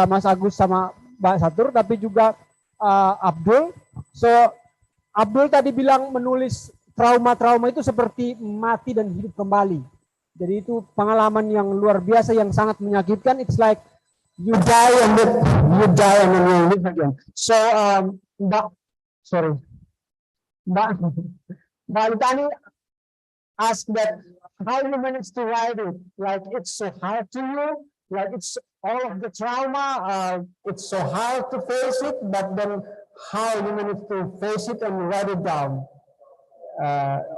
Mas Agus sama Mbak Satur, tapi juga Abdul. So, Abdul tadi bilang menulis trauma-trauma itu seperti mati dan hidup kembali. Jadi itu pengalaman yang luar biasa yang sangat menyakitkan. It's like you die and then you live again. So, Mbak Litani asked that how you manage to write it. Like it's so hard to you. Like it's all of the trauma. It's so hard to face it, but then how you manage to face it and write it down.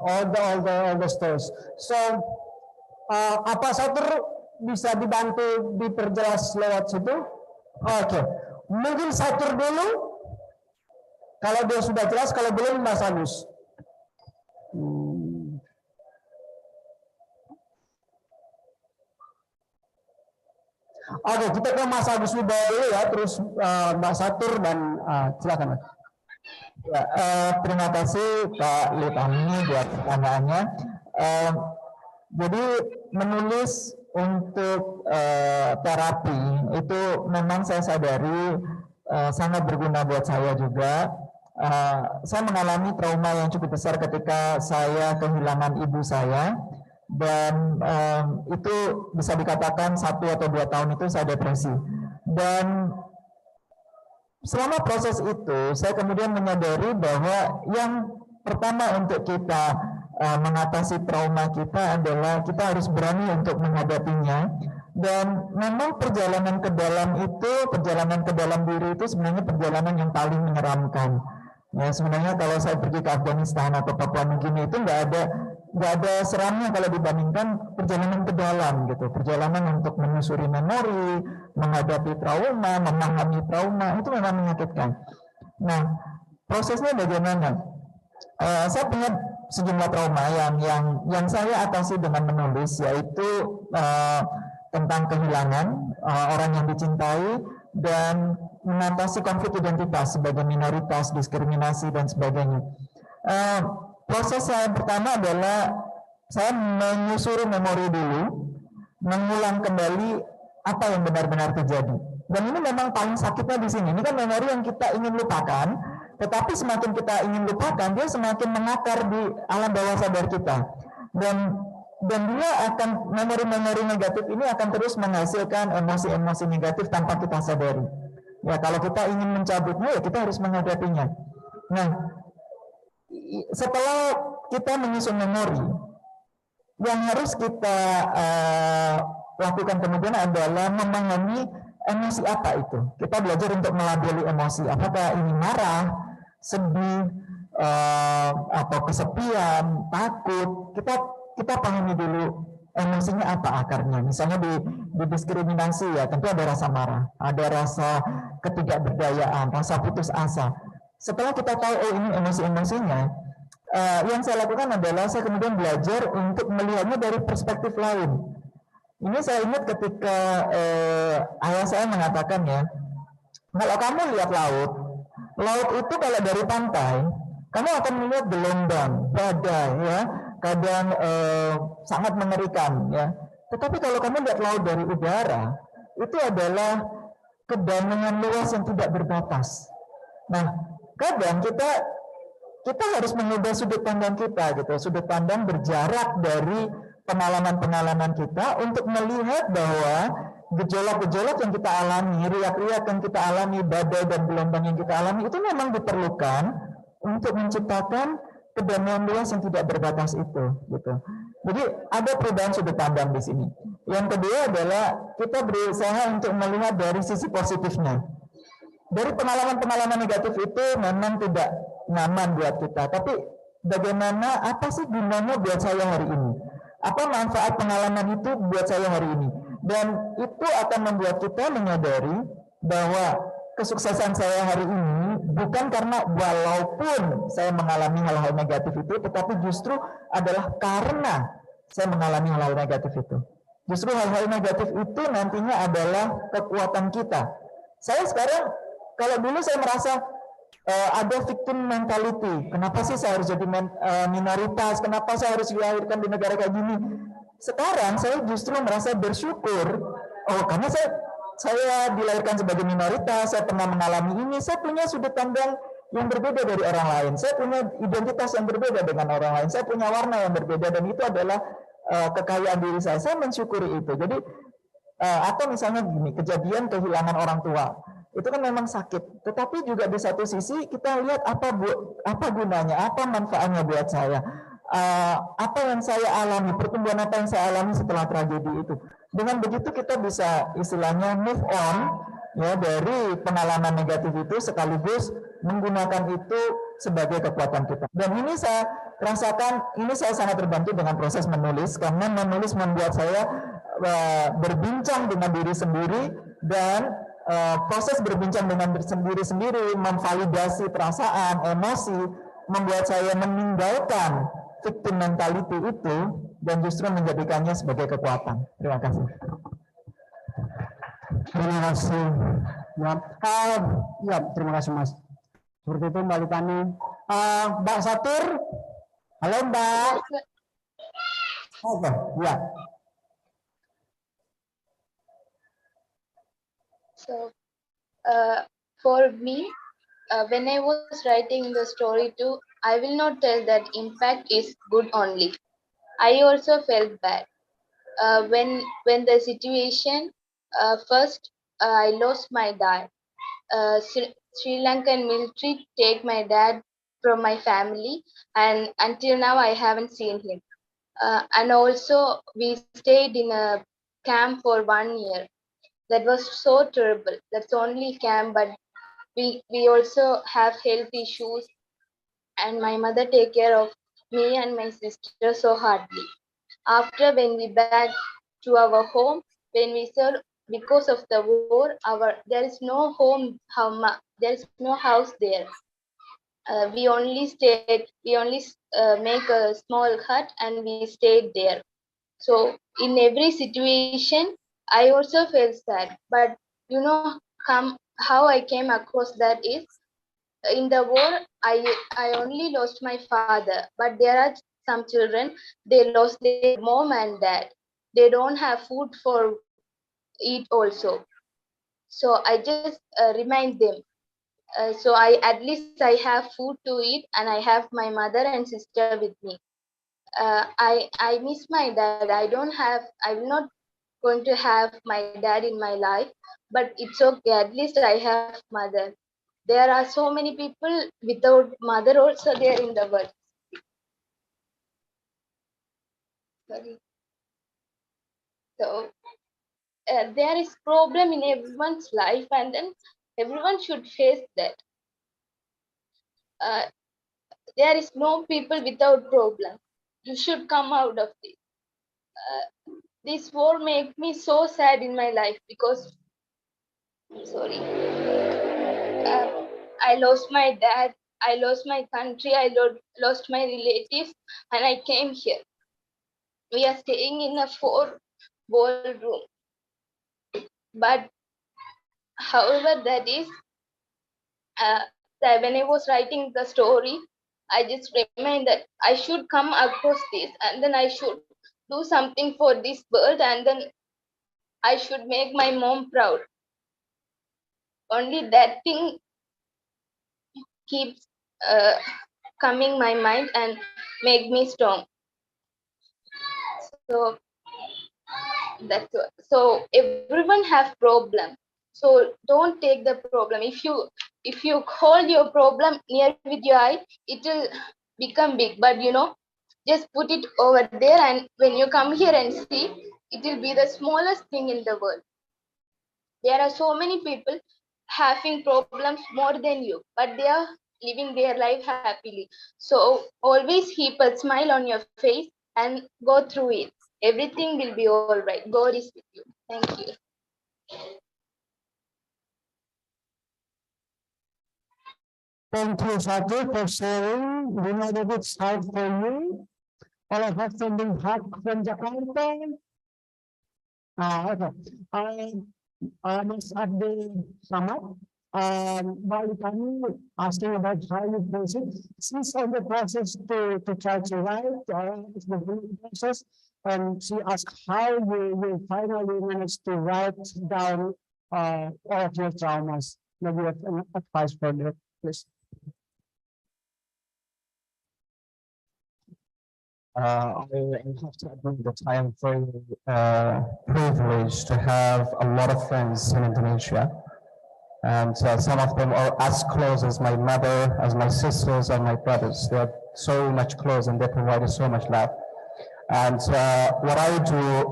All the stories. So, apa Satur bisa dibantu diperjelas lewat situ? Oke. Mungkin Satur dulu. Kalau dia sudah jelas, kalau belum Mas Agus. Oke, kita ke Mas Agus Wibowo dulu ya, terus Mbak Satur dan silakan. Ya, terima kasih Pak Litani buat pertanyaannya. Jadi menulis untuk terapi itu memang saya sadari sangat berguna buat saya juga. Saya mengalami trauma yang cukup besar ketika saya kehilangan ibu saya dan itu bisa dikatakan 1 atau 2 tahun itu saya depresi. Dan selama proses itu, saya kemudian menyadari bahwa yang pertama untuk kita mengatasi trauma kita adalah kita harus berani untuk menghadapinya. Dan memang perjalanan ke dalam itu, perjalanan ke dalam diri itu sebenarnya perjalanan yang paling menyeramkan. Ya, sebenarnya kalau saya pergi ke Afghanistan atau Papua Nugini itu nggak ada seramnya kalau dibandingkan perjalanan ke dalam gitu, perjalanan untuk menyusuri memori, menghadapi trauma, memahami trauma itu memang menyakitkan. Nah, prosesnya bagaimana? Saya punya sejumlah trauma yang saya atasi dengan menulis, yaitu tentang kehilangan orang yang dicintai dan mengatasi konflik identitas sebagai minoritas, diskriminasi dan sebagainya. Proses saya pertama adalah saya menyusuri memori dulu, mengulang kembali apa yang benar-benar terjadi. Dan ini memang paling sakitnya di sini. Ini kan memori yang kita ingin lupakan, tetapi semakin kita ingin lupakan, dia semakin mengakar di alam bawah sadar kita. Dan dia akan, memori-memori negatif ini akan terus menghasilkan emosi-emosi negatif tanpa kita sadari. Ya, kalau kita ingin mencabutnya, ya kita harus menghadapinya. Nah, setelah kita menyusun memori, yang harus kita lakukan kemudian adalah memahami emosi apa itu. Kita belajar untuk melabeli emosi. Apakah ini marah, sedih, atau kesepian, takut. Kita pahami dulu emosinya apa akarnya. Misalnya di diskriminasi ya tentu ada rasa marah, ada rasa ketidakberdayaan, rasa putus asa. Setelah kita tahu oh ini emosi-emosinya, yang saya lakukan adalah saya kemudian belajar untuk melihatnya dari perspektif lain. Ini saya ingat ketika ayah saya mengatakan ya, kalau kamu lihat laut itu kalau dari pantai, kamu akan melihat gelombang, badai, ya, kadang sangat mengerikan, ya. Tetapi kalau kamu lihat laut dari udara, itu adalah kedamaian luas yang tidak berbatas. Nah, kadang kita harus mengubah sudut pandang kita, gitu, sudut pandang berjarak dari pengalaman-pengalaman kita untuk melihat bahwa gejolak-gejolak yang kita alami, riak-riak yang kita alami, badai dan gelombang yang kita alami itu memang diperlukan untuk menciptakan kedamaian luas yang tidak berbatas itu, gitu. Jadi ada perubahan sudut pandang di sini. Yang kedua adalah kita berusaha untuk melihat dari sisi positifnya. Dari pengalaman-pengalaman negatif itu memang tidak nyaman buat kita, tapi bagaimana, apa sih gunanya buat saya hari ini? Apa manfaat pengalaman itu buat saya hari ini? Dan itu akan membuat kita menyadari bahwa kesuksesan saya hari ini bukan karena walaupun saya mengalami hal-hal negatif itu, tetapi justru adalah karena saya mengalami hal-hal negatif itu. Justru hal-hal negatif itu nantinya adalah kekuatan kita. Saya sekarang, kalau dulu saya merasa ada victim mentality. Kenapa sih saya harus jadi minoritas? Kenapa saya harus dilahirkan di negara kayak gini? Sekarang saya justru merasa bersyukur. Oh, karena saya dilahirkan sebagai minoritas, saya pernah mengalami ini, saya punya sudut pandang yang berbeda dari orang lain. Saya punya identitas yang berbeda dengan orang lain. Saya punya warna yang berbeda dan itu adalah kekayaan diri saya. Saya mensyukuri itu. Jadi atau misalnya gini, kejadian kehilangan orang tua. Itu kan memang sakit, tetapi juga di satu sisi kita lihat apa gunanya, apa manfaatnya buat saya, apa yang saya alami, pertumbuhan apa yang saya alami setelah tragedi itu. Dengan begitu kita bisa istilahnya move on ya dari pengalaman negatif itu sekaligus menggunakan itu sebagai kekuatan kita. Dan ini saya rasakan, ini saya sangat terbantu dengan proses menulis karena menulis membuat saya berbincang dengan diri sendiri dan proses berbincang dengan diri sendiri, memvalidasi perasaan, emosi, membuat saya meninggalkan victim mentality itu dan justru menjadikannya sebagai kekuatan. Terima kasih. Terima kasih. Ya, terima kasih Mas. Seperti itu Mbak Litani. Mbak Satur, halo Mbak. Oke, ya. So, for me, when I was writing the story too, I will not tell that impact is good only. I also felt bad when the situation first I lost my dad. Sri Lankan military take my dad from my family, and until now I haven't seen him. And also we stayed in a camp for 1 year. That was so terrible. That's only camp, but we also have health issues, and my mother take care of me and my sister so hardly. After when we back to our home, when we saw because of the war, there is no home, there is no house there. We only stayed, we only make a small hut and we stayed there. So in every situation, I also felt sad. But you know, how I came across that is in the war, I only lost my father, but there are some children, they lost their mom and dad. They don't have food for eat also. So I just remind them. So at least I have food to eat, and I have my mother and sister with me. I miss my dad. I'm not going to have my dad in my life, but it's okay. At least I have mother. There are so many people without mother also there in the world. Sorry. So there is problem in everyone's life, and then everyone should face that. Uh, there is no people without problem. You should come out of this. This war made me so sad in my life because, sorry, I lost my dad, I lost my country, lost my relatives, and I came here. We are staying in a 4-wall room. But however that is, that when I was writing the story, I just remind that I should come across this, and then I should do something for this world, and then I should make my mom proud. Only that thing keeps coming my mind and make me strong. So that's what. So everyone have problem. So don't take the problem. If you hold your problem near with your eye, it will become big. But just put it over there, and when you come here and see, it will be the smallest thing in the world. There are so many people having problems more than you, but they are living their life happily. So always keep a smile on your face and go through it. Everything will be all right. God is with you. Thank you. Thank you, Satu, for sharing. We know that it's hard for you. All of us sending hug from Jakarta. Okay. Mas Abdi Samad, while kami asking about how you process, she's on the process to try to write, it's the process, and she asked how you finally managed to write down all of your traumas. Maybe you have an advice for that, please. I have to admit that I am very privileged to have a lot of friends in Indonesia. And some of them are as close as my mother, as my sisters, and my brothers. They are so much close, and they provide us so much love. And what I do,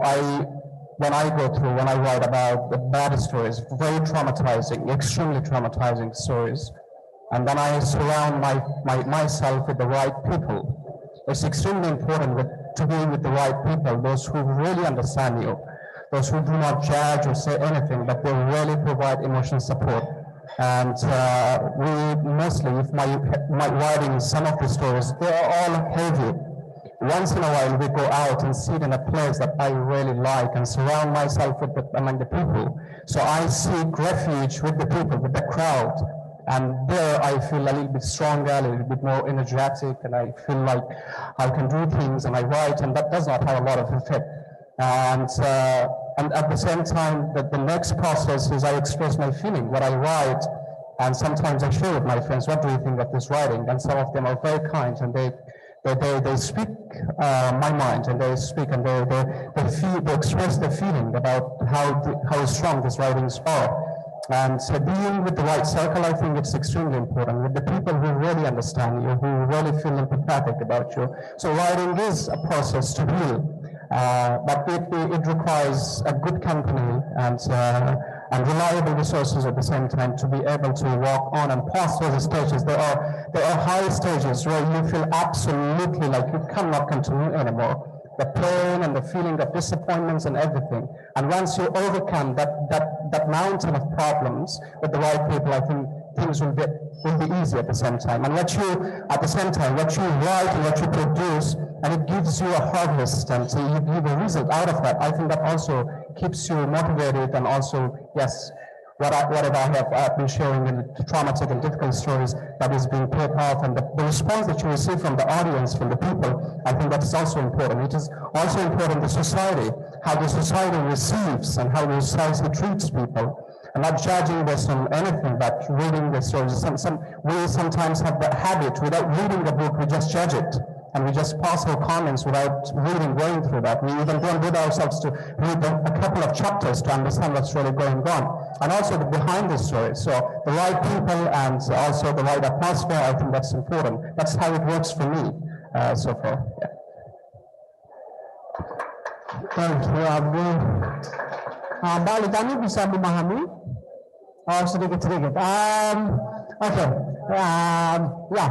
when I write about the bad stories, very traumatizing, extremely traumatizing stories, and then I surround myself with the right people. It's extremely important to be with the right people, those who really understand you, those who do not judge or say anything, but they really provide emotional support. And we mostly, if my writing, some of the stories, they are all heavy. Once in a while, we go out and sit in a place that I really like and surround myself among the people. So I seek refuge with the people, with the crowd. And there I feel a little bit stronger, a little bit more energetic, and I feel like I can do things, and I write, and that does not have a lot of effect. And at the same time, the next process is I express my feeling, what I write, and sometimes I share with my friends, what do you think of this writing? And some of them are very kind, and They speak my mind, and they speak and they express the feeling about how strong these writings are. And so being with the right circle, I think it's extremely important, with the people who really understand you, who really feel empathetic about you. So writing is a process to heal, but it requires a good company and reliable resources at the same time to be able to walk on and pass those stages. There are high stages where you feel absolutely like you cannot continue anymore. The pain and the feeling of disappointments and everything. And once you overcome that mountain of problems with the right people, I think things will be easy at the same time. And what you write and what you produce, and it gives you a harvest, and so you give a result out of that. I think that also keeps you motivated, and also, yes, whatever I have been sharing in the traumatic and difficult stories that is being paid off, and the response that you receive from the audience, from the people, I think that's also important. It is also important the society, how the society receives and how the society treats people. I'm not judging this on anything, but reading the stories. We sometimes have the habit, without reading the book, we just judge it. And we just pass our comments without really going through that. We even don't do ourselves to read a couple of chapters to understand what's really going on. And also the behind the story. So the right people and also the right atmosphere, I think that's important. That's how it works for me so far. Yeah. Thank you, Abdul. Mbak Litani bisa memahami? Oh, sedikit-sedikit. Oke. Ya.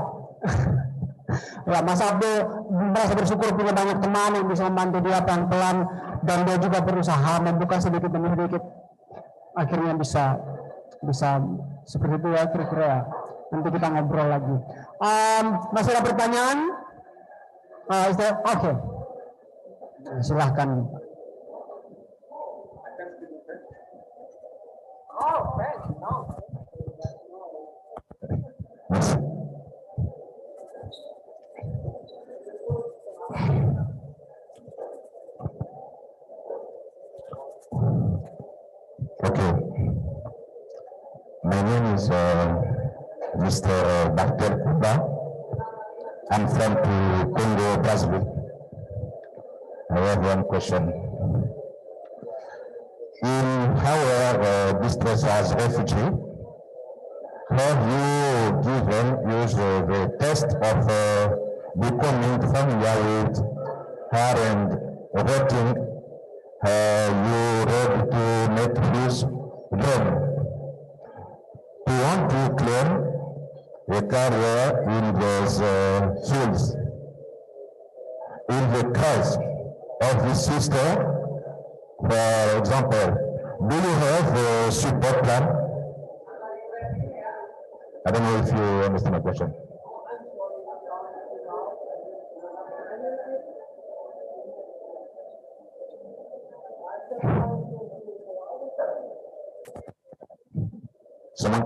Ya, Mas Abdul merasa bersyukur punya banyak teman yang bisa membantu dia pelan-pelan, dan dia juga berusaha membuka sedikit demi sedikit. Akhirnya bisa seperti itu ya kira-kira ya. Nanti kita ngobrol lagi. Masih ada pertanyaan? Oke. Silahkan. Okay. My name is Mr. Dr. Kuba. I'm from Congo, Brazzaville. I have one question. In our distress as refugee, have you given the test of becoming familiar with her and writing? You ready to make use them to want to claim a career in those fields. In the case of this sister, for example, do you have a support plan? I don't know if you understand my question. Someone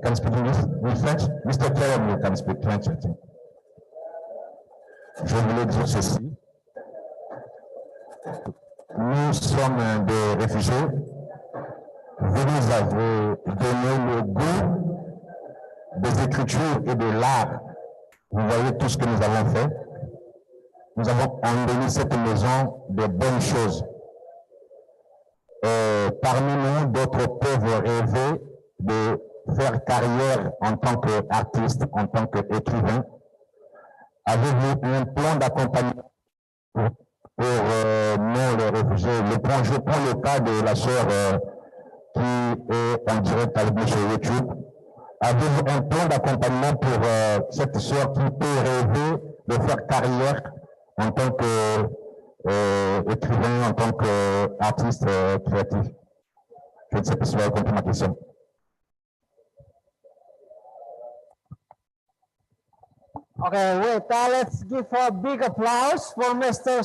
can speak English with French? Mr. Jeremy can speak French, I think. Je voulais dire ceci. Nous sommes des réfugiés. Vous nous avez donné le goût des écritures et de l'art. Vous voyez tout ce que nous avons fait. Nous avons embelli cette maison de bonnes choses. Parmi nous, d'autres peuvent rêver de faire carrière en tant qu'artiste, en tant qu'écrivain. Avez-vous un plan d'accompagnement pour nous, les réfugiés? Je prends le cas de la sœur qui est en direct avec nous sur YouTube. Avez-vous un plan d'accompagnement pour cette sœur qui peut rêver de faire carrière en tant qu'écrivain, en tant qu'artiste créatif? Je ne sais pas si vous avez compris ma question. Okay, wait, let's give a big applause for Mr.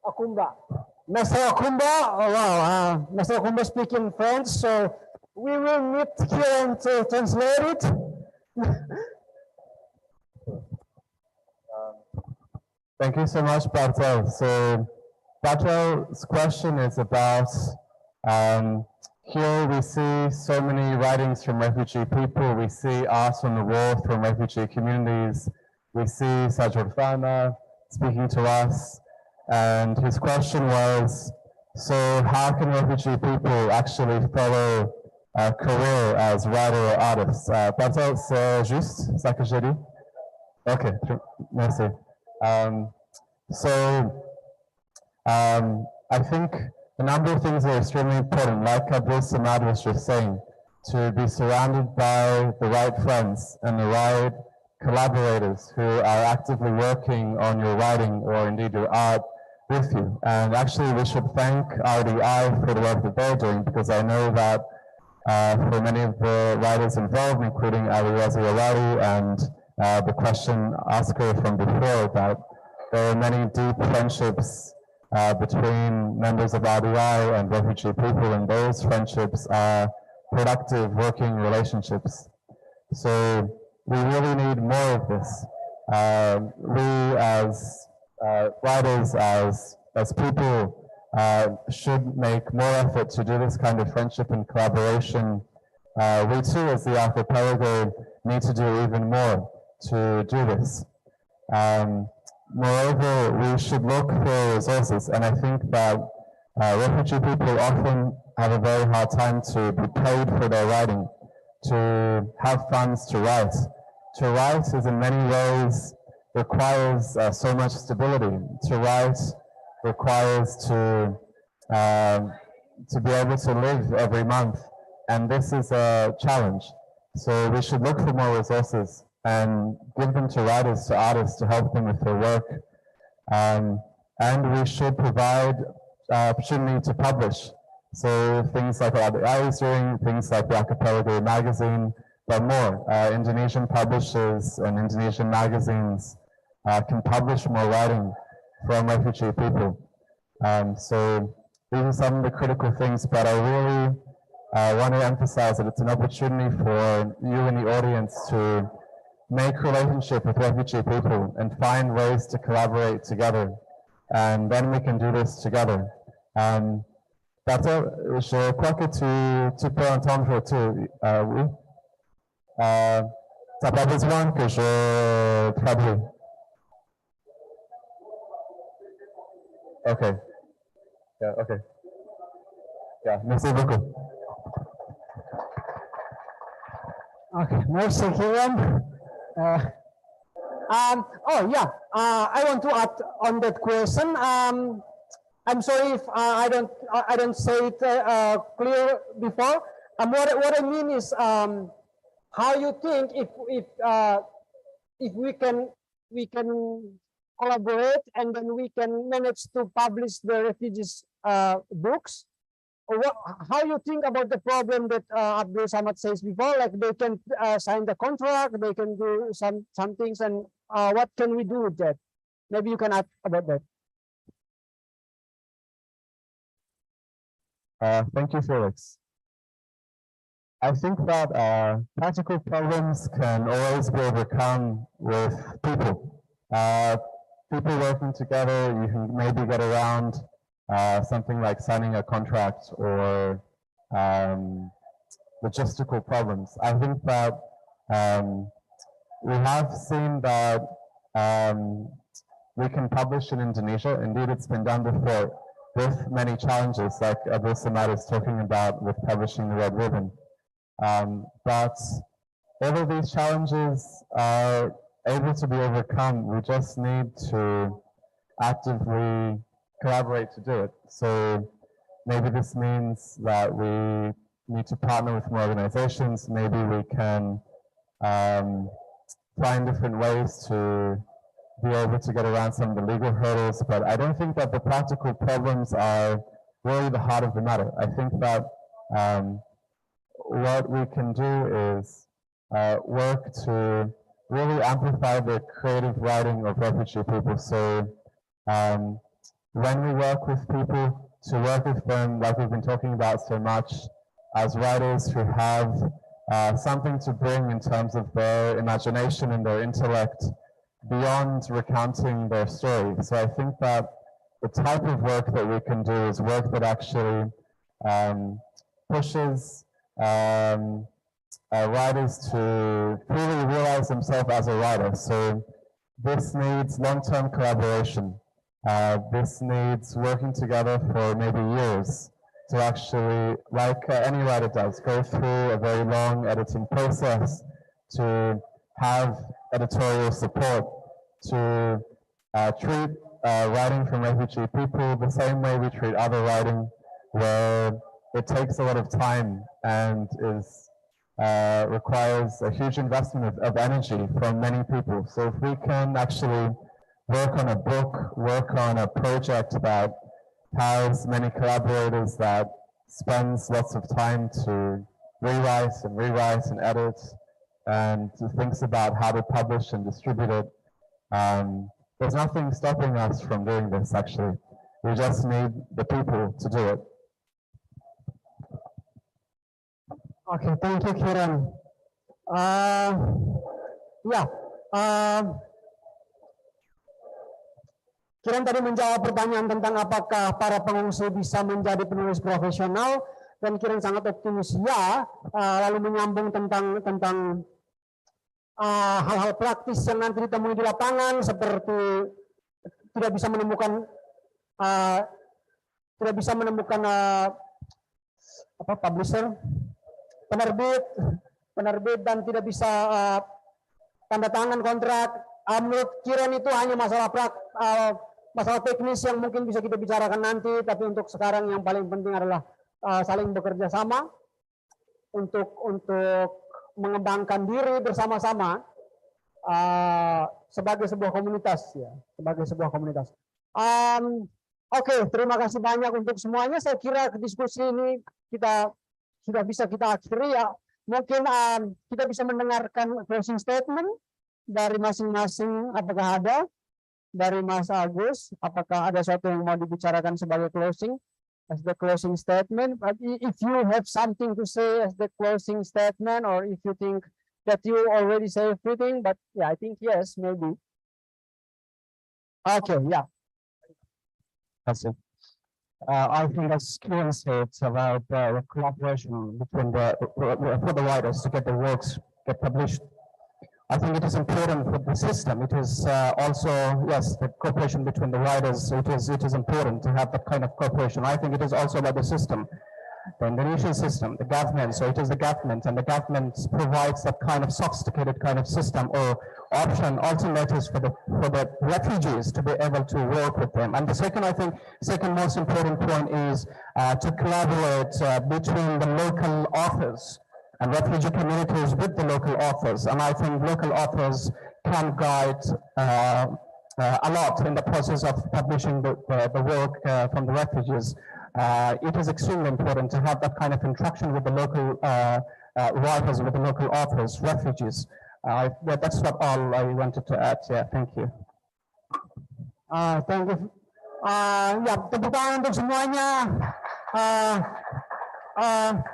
Okumba. Mr. Okumba, oh wow, Mr. Okumba speaking French, so we will meet here and translate it. Thank you so much, Bartel. So Bartel's question is about here we see so many writings from refugee people. We see art on the wall from refugee communities. We see Sajid Fana speaking to us, and his question was, so how can refugee people actually follow a career as writer or artist? Peut-être c'est juste ça que j'ai dit? Ok, merci. I think a number of things are extremely important, like Abdul Samad was just saying, to be surrounded by the right friends and the right collaborators who are actively working on your writing or indeed your art with you. And actually we should thank RDI for the work that they're doing, because I know that for many of the writers involved, including Ali Razi Awari and the question asker from before, that there are many deep friendships between members of RDI and refugee people, and those friendships are productive working relationships. So we really need more of this. We as writers, as people, should make more effort to do this kind of friendship and collaboration. We too, as the archipelago, need to do even more to do this. Moreover, we should look for resources, and I think that refugee people often have a very hard time to be paid for their writing, to have funds to write. To write is in many ways requires so much stability. To write requires to be able to live every month, and this is a challenge. So we should look for more resources and give them to writers, to artists, to help them with their work. And we should provide opportunity to publish. So things like RDI is doing, things like the Archipelago magazine, but more. Indonesian publishers and Indonesian magazines can publish more writing from refugee people. So these are some of the critical things, but I really want to emphasize that it's an opportunity for you and the audience to make relationship with refugee people and find ways to collaborate together. And then we can do this together. Je crois que tu peux entendre tout. Oui. T'as pas besoin que je traduise. Okay. Yeah, okay. Yeah, merci beaucoup. Okay, merci, Kiran. I want to add on that question. I'm sorry if I don't say it clear before. What I mean is how you think if we can collaborate and then we can manage to publish the refugees books. How you think about the problem that Abdul Samad says before, like they can sign the contract, they can do some things, and what can we do with that? Maybe you can add about that. Thank you, Felix. I think that practical problems can always be overcome with people. People working together, you can maybe get around something like signing a contract or logistical problems. I think that we have seen that we can publish in Indonesia. Indeed, it's been done before with many challenges, like Abdul Samad is talking about with publishing the Red Ribbon. But all of these challenges are able to be overcome. We just need to actively collaborate to do it. So maybe this means that we need to partner with more organizations. Maybe we can find different ways to be able to get around some of the legal hurdles. But I don't think that the practical problems are really the heart of the matter. I think that what we can do is work to really amplify the creative writing of refugee people. So when we work with people, to work with them, like we've been talking about so much, as writers who have something to bring in terms of their imagination and their intellect beyond recounting their story. So I think that the type of work that we can do is work that actually pushes writers to fully realize themselves as a writer. So this needs long-term collaboration. This needs working together for maybe years to actually, like any writer does, go through a very long editing process, to have editorial support, to treat writing from refugee people the same way we treat other writing, where it takes a lot of time and is requires a huge investment of energy from many people. So if we can actually work on a book, work on a project that has many collaborators, that spends lots of time to rewrite and edit, and thinks about how to publish and distribute it. There's nothing stopping us from doing this, actually. We just need the people to do it. Okay, thank you, Kiran. Kiran tadi menjawab pertanyaan tentang apakah para pengungsi bisa menjadi penulis profesional, dan Kiran sangat optimis ya, lalu menyambung tentang hal-hal praktis yang nanti ditemui di lapangan, seperti tidak bisa menemukan publisher, penerbit dan tidak bisa tanda tangan kontrak. Menurut Kiran itu hanya masalah teknis yang mungkin bisa kita bicarakan nanti, tapi untuk sekarang yang paling penting adalah saling bekerja sama untuk mengembangkan diri bersama-sama sebagai sebuah komunitas, ya, sebagai sebuah komunitas. Oke, terima kasih banyak untuk semuanya. Saya kira diskusi ini sudah bisa kita akhiri, ya. Mungkin kita bisa mendengarkan closing statement dari masing-masing. Apakah ada dari Mas Agus? Apakah ada sesuatu yang mau dibicarakan sebagai closing, as the closing statement? But if you have something to say as the closing statement, or if you think that you already say everything, but yeah, I think yes, maybe. Okay, yeah. That's it. I think as Kiran said, it's about the collaboration between for the writers to get the works get published. I think it is important for the system. It is also, yes, the cooperation between the writers. It is important to have that kind of cooperation. I think it is also about the system, the Indonesian system, the government. So it is the government, and the government provides that kind of sophisticated kind of system or alternatives for the refugees to be able to work with them. And the second, I think, second most important point is to collaborate between the local authors and refugee communities with the local authors. And I think local authors can guide a lot in the process of publishing the work from the refugees. It is extremely important to have that kind of interaction with the local writers, with the local authors, refugees. That's what all I wanted to add. Yeah, thank you. Thank you. Ya, tepuk tangan untuk semuanya.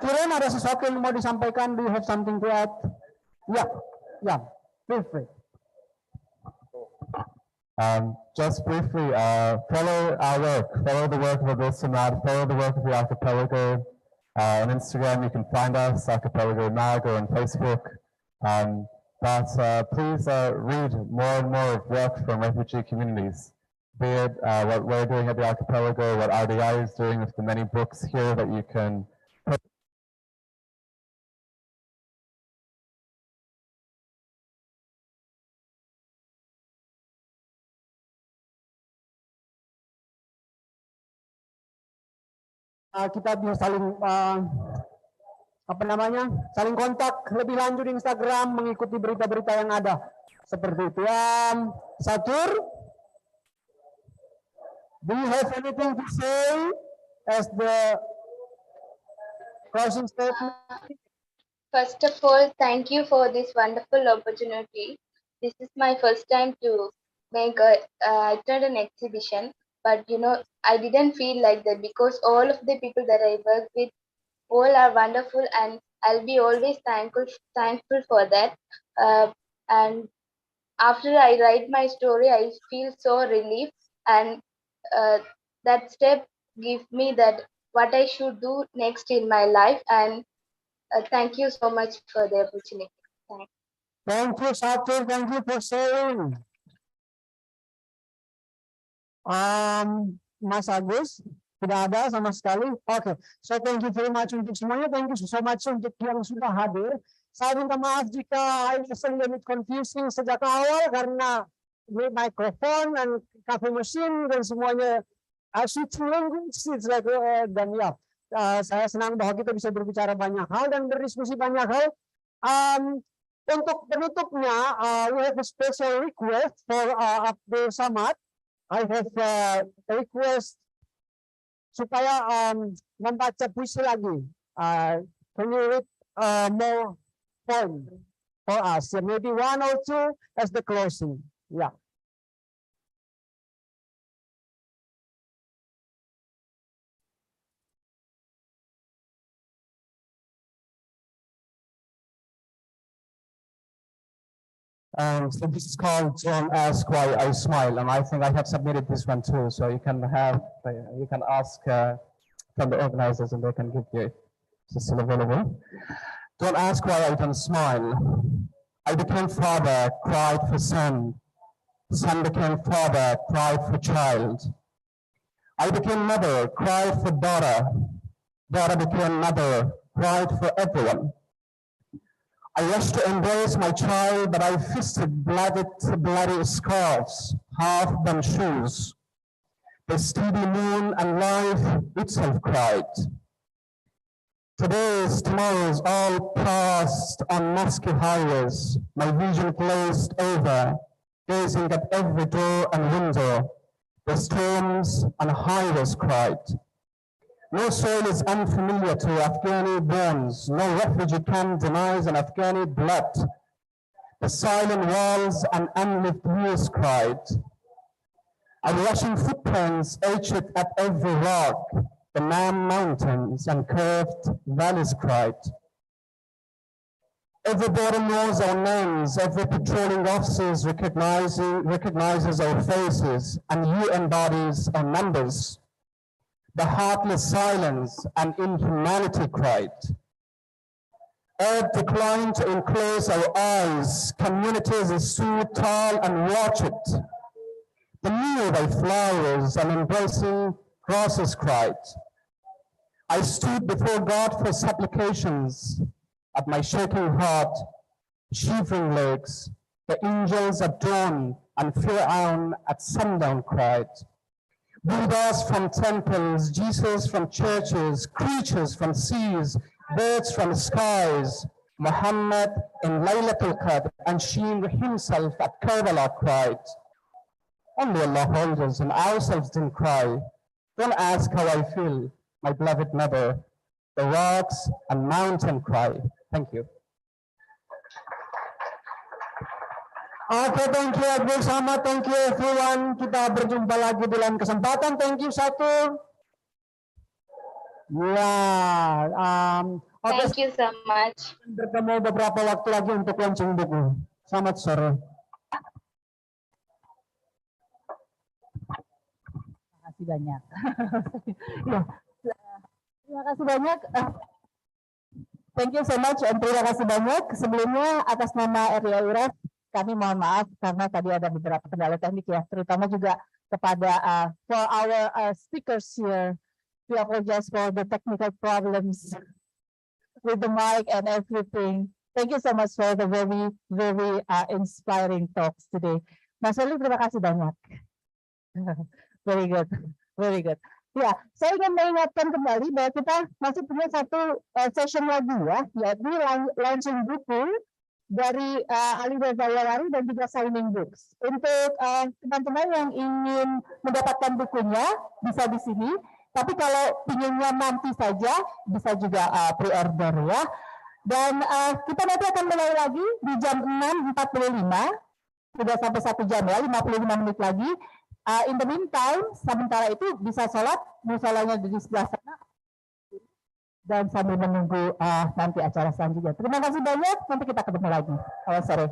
Kiran, ada sesuatu yang mau disampaikan? Do you have something to add? Yeah, feel free. Just briefly, follow our work, follow the work of Abilsamad, follow the work of the Archipelago. On Instagram, you can find us, Archipelago Mag, or on Facebook. But please read more and more of work from refugee communities, be it what we're doing at the Archipelago, what RDI is doing with the many books here that you can put. Kita bisa saling saling kontak lebih lanjut di Instagram, mengikuti berita-berita yang ada seperti itu. Satur, do you have anything to say as the closing statement? First of all, thank you for this wonderful opportunity. This is my first time to make attend an exhibition, but I didn't feel like that because all of the people that I work with all are wonderful, and I'll be always thankful for that. And after I write my story, I feel so relieved, and that step gives me that what I should do next in my life. And thank you so much for the opportunity. Thanks. Thank you, Satur. Thank you for sharing. Mas Agus, tidak ada sama sekali. Oke, so thank you very much untuk semuanya. Thank you so much untuk yang sudah hadir. Saya minta maaf jika I was a little bit confusing sejak awal karena microphone dan coffee machine dan semuanya switching language dan ya, saya senang bahwa kita bisa berbicara banyak hal dan berdiskusi banyak hal. Untuk penutupnya, we have a special request for Abdul Samad. I have a request supaya membaca puisi lagi. Can you read more poem for us? Yeah, maybe one or two as the closing. Yeah. So this is called Don't Ask Why I Smile, and I think I have submitted this one too. So you can ask from the organizers, and they can give you. It's still available. Don't ask why I don't smile. I became father, cried for son. Son became father, cried for child. I became mother, cried for daughter. Daughter became mother, cried for everyone. I rushed to embrace my child, but I fisted bloody scarves, half-done shoes. The steady moon and life itself cried. Today's, tomorrow's, all passed on musky highways, my vision glazed over, gazing at every door and window. The storms and highways cried. No soil is unfamiliar to Afghani bones. No refugee camp denies an Afghani blood. The silent walls and unlived years cried. Our rushing footprints etched at every rock. The Nam mountains and curved valleys cried. Every border knows our names. Every patrolling officer recognizes our faces, and you embodies our numbers. The heartless silence and inhumanity cried. Earth declined to enclose our eyes. Communities stood tall and watched. The kneel by flowers and embracing crosses cried. I stood before God for supplications. At my shaking heart, shivering legs, the angels at dawn and Pharaoh at sundown cried. Buddhas from temples, Jesus from churches, creatures from seas, birds from skies, Muhammad in Laylatul Qadr and Sheen himself at Karbala cried. Only Allah holds us and ourselves didn't cry. Don't ask how I feel, my beloved mother. The rocks and mountain cry. Thank you. Oke, thank you Abdul Samad, thank you everyone. Kita berjumpa lagi di lain kesempatan. Thank you Satu. Ya, Thank you so much. Bertemu beberapa waktu lagi untuk launching buku. Selamat sore. Terima kasih banyak. Ya, terima kasih banyak. Thank you so much. Terima kasih banyak. Sebelumnya atas nama RDI UREF, kami mohon maaf karena tadi ada beberapa kendala teknik ya, terutama juga kepada for our speakers here. We apologize for the technical problems with the mic and everything. Thank you so much for the very inspiring talks today. Mas Eli, terima kasih banyak. Very good, very good. Ya, saya ingin mengingatkan kembali bahwa kita masih punya satu session lagi ya, yaitu launching buku dari Ali Wazayawari dan juga signing books. Untuk teman-teman yang ingin mendapatkan bukunya bisa di sini. Tapi kalau inginnya nanti saja bisa juga pre-order ya. Dan kita nanti akan mulai lagi di jam 6.45, sudah sampai 1 jam ya, 55 menit lagi. In the meantime, sementara itu bisa sholat, musolanya di sebelah sana. Dan sambil menunggu nanti acara selanjutnya. Terima kasih banyak, nanti kita ketemu lagi. Selamat sore.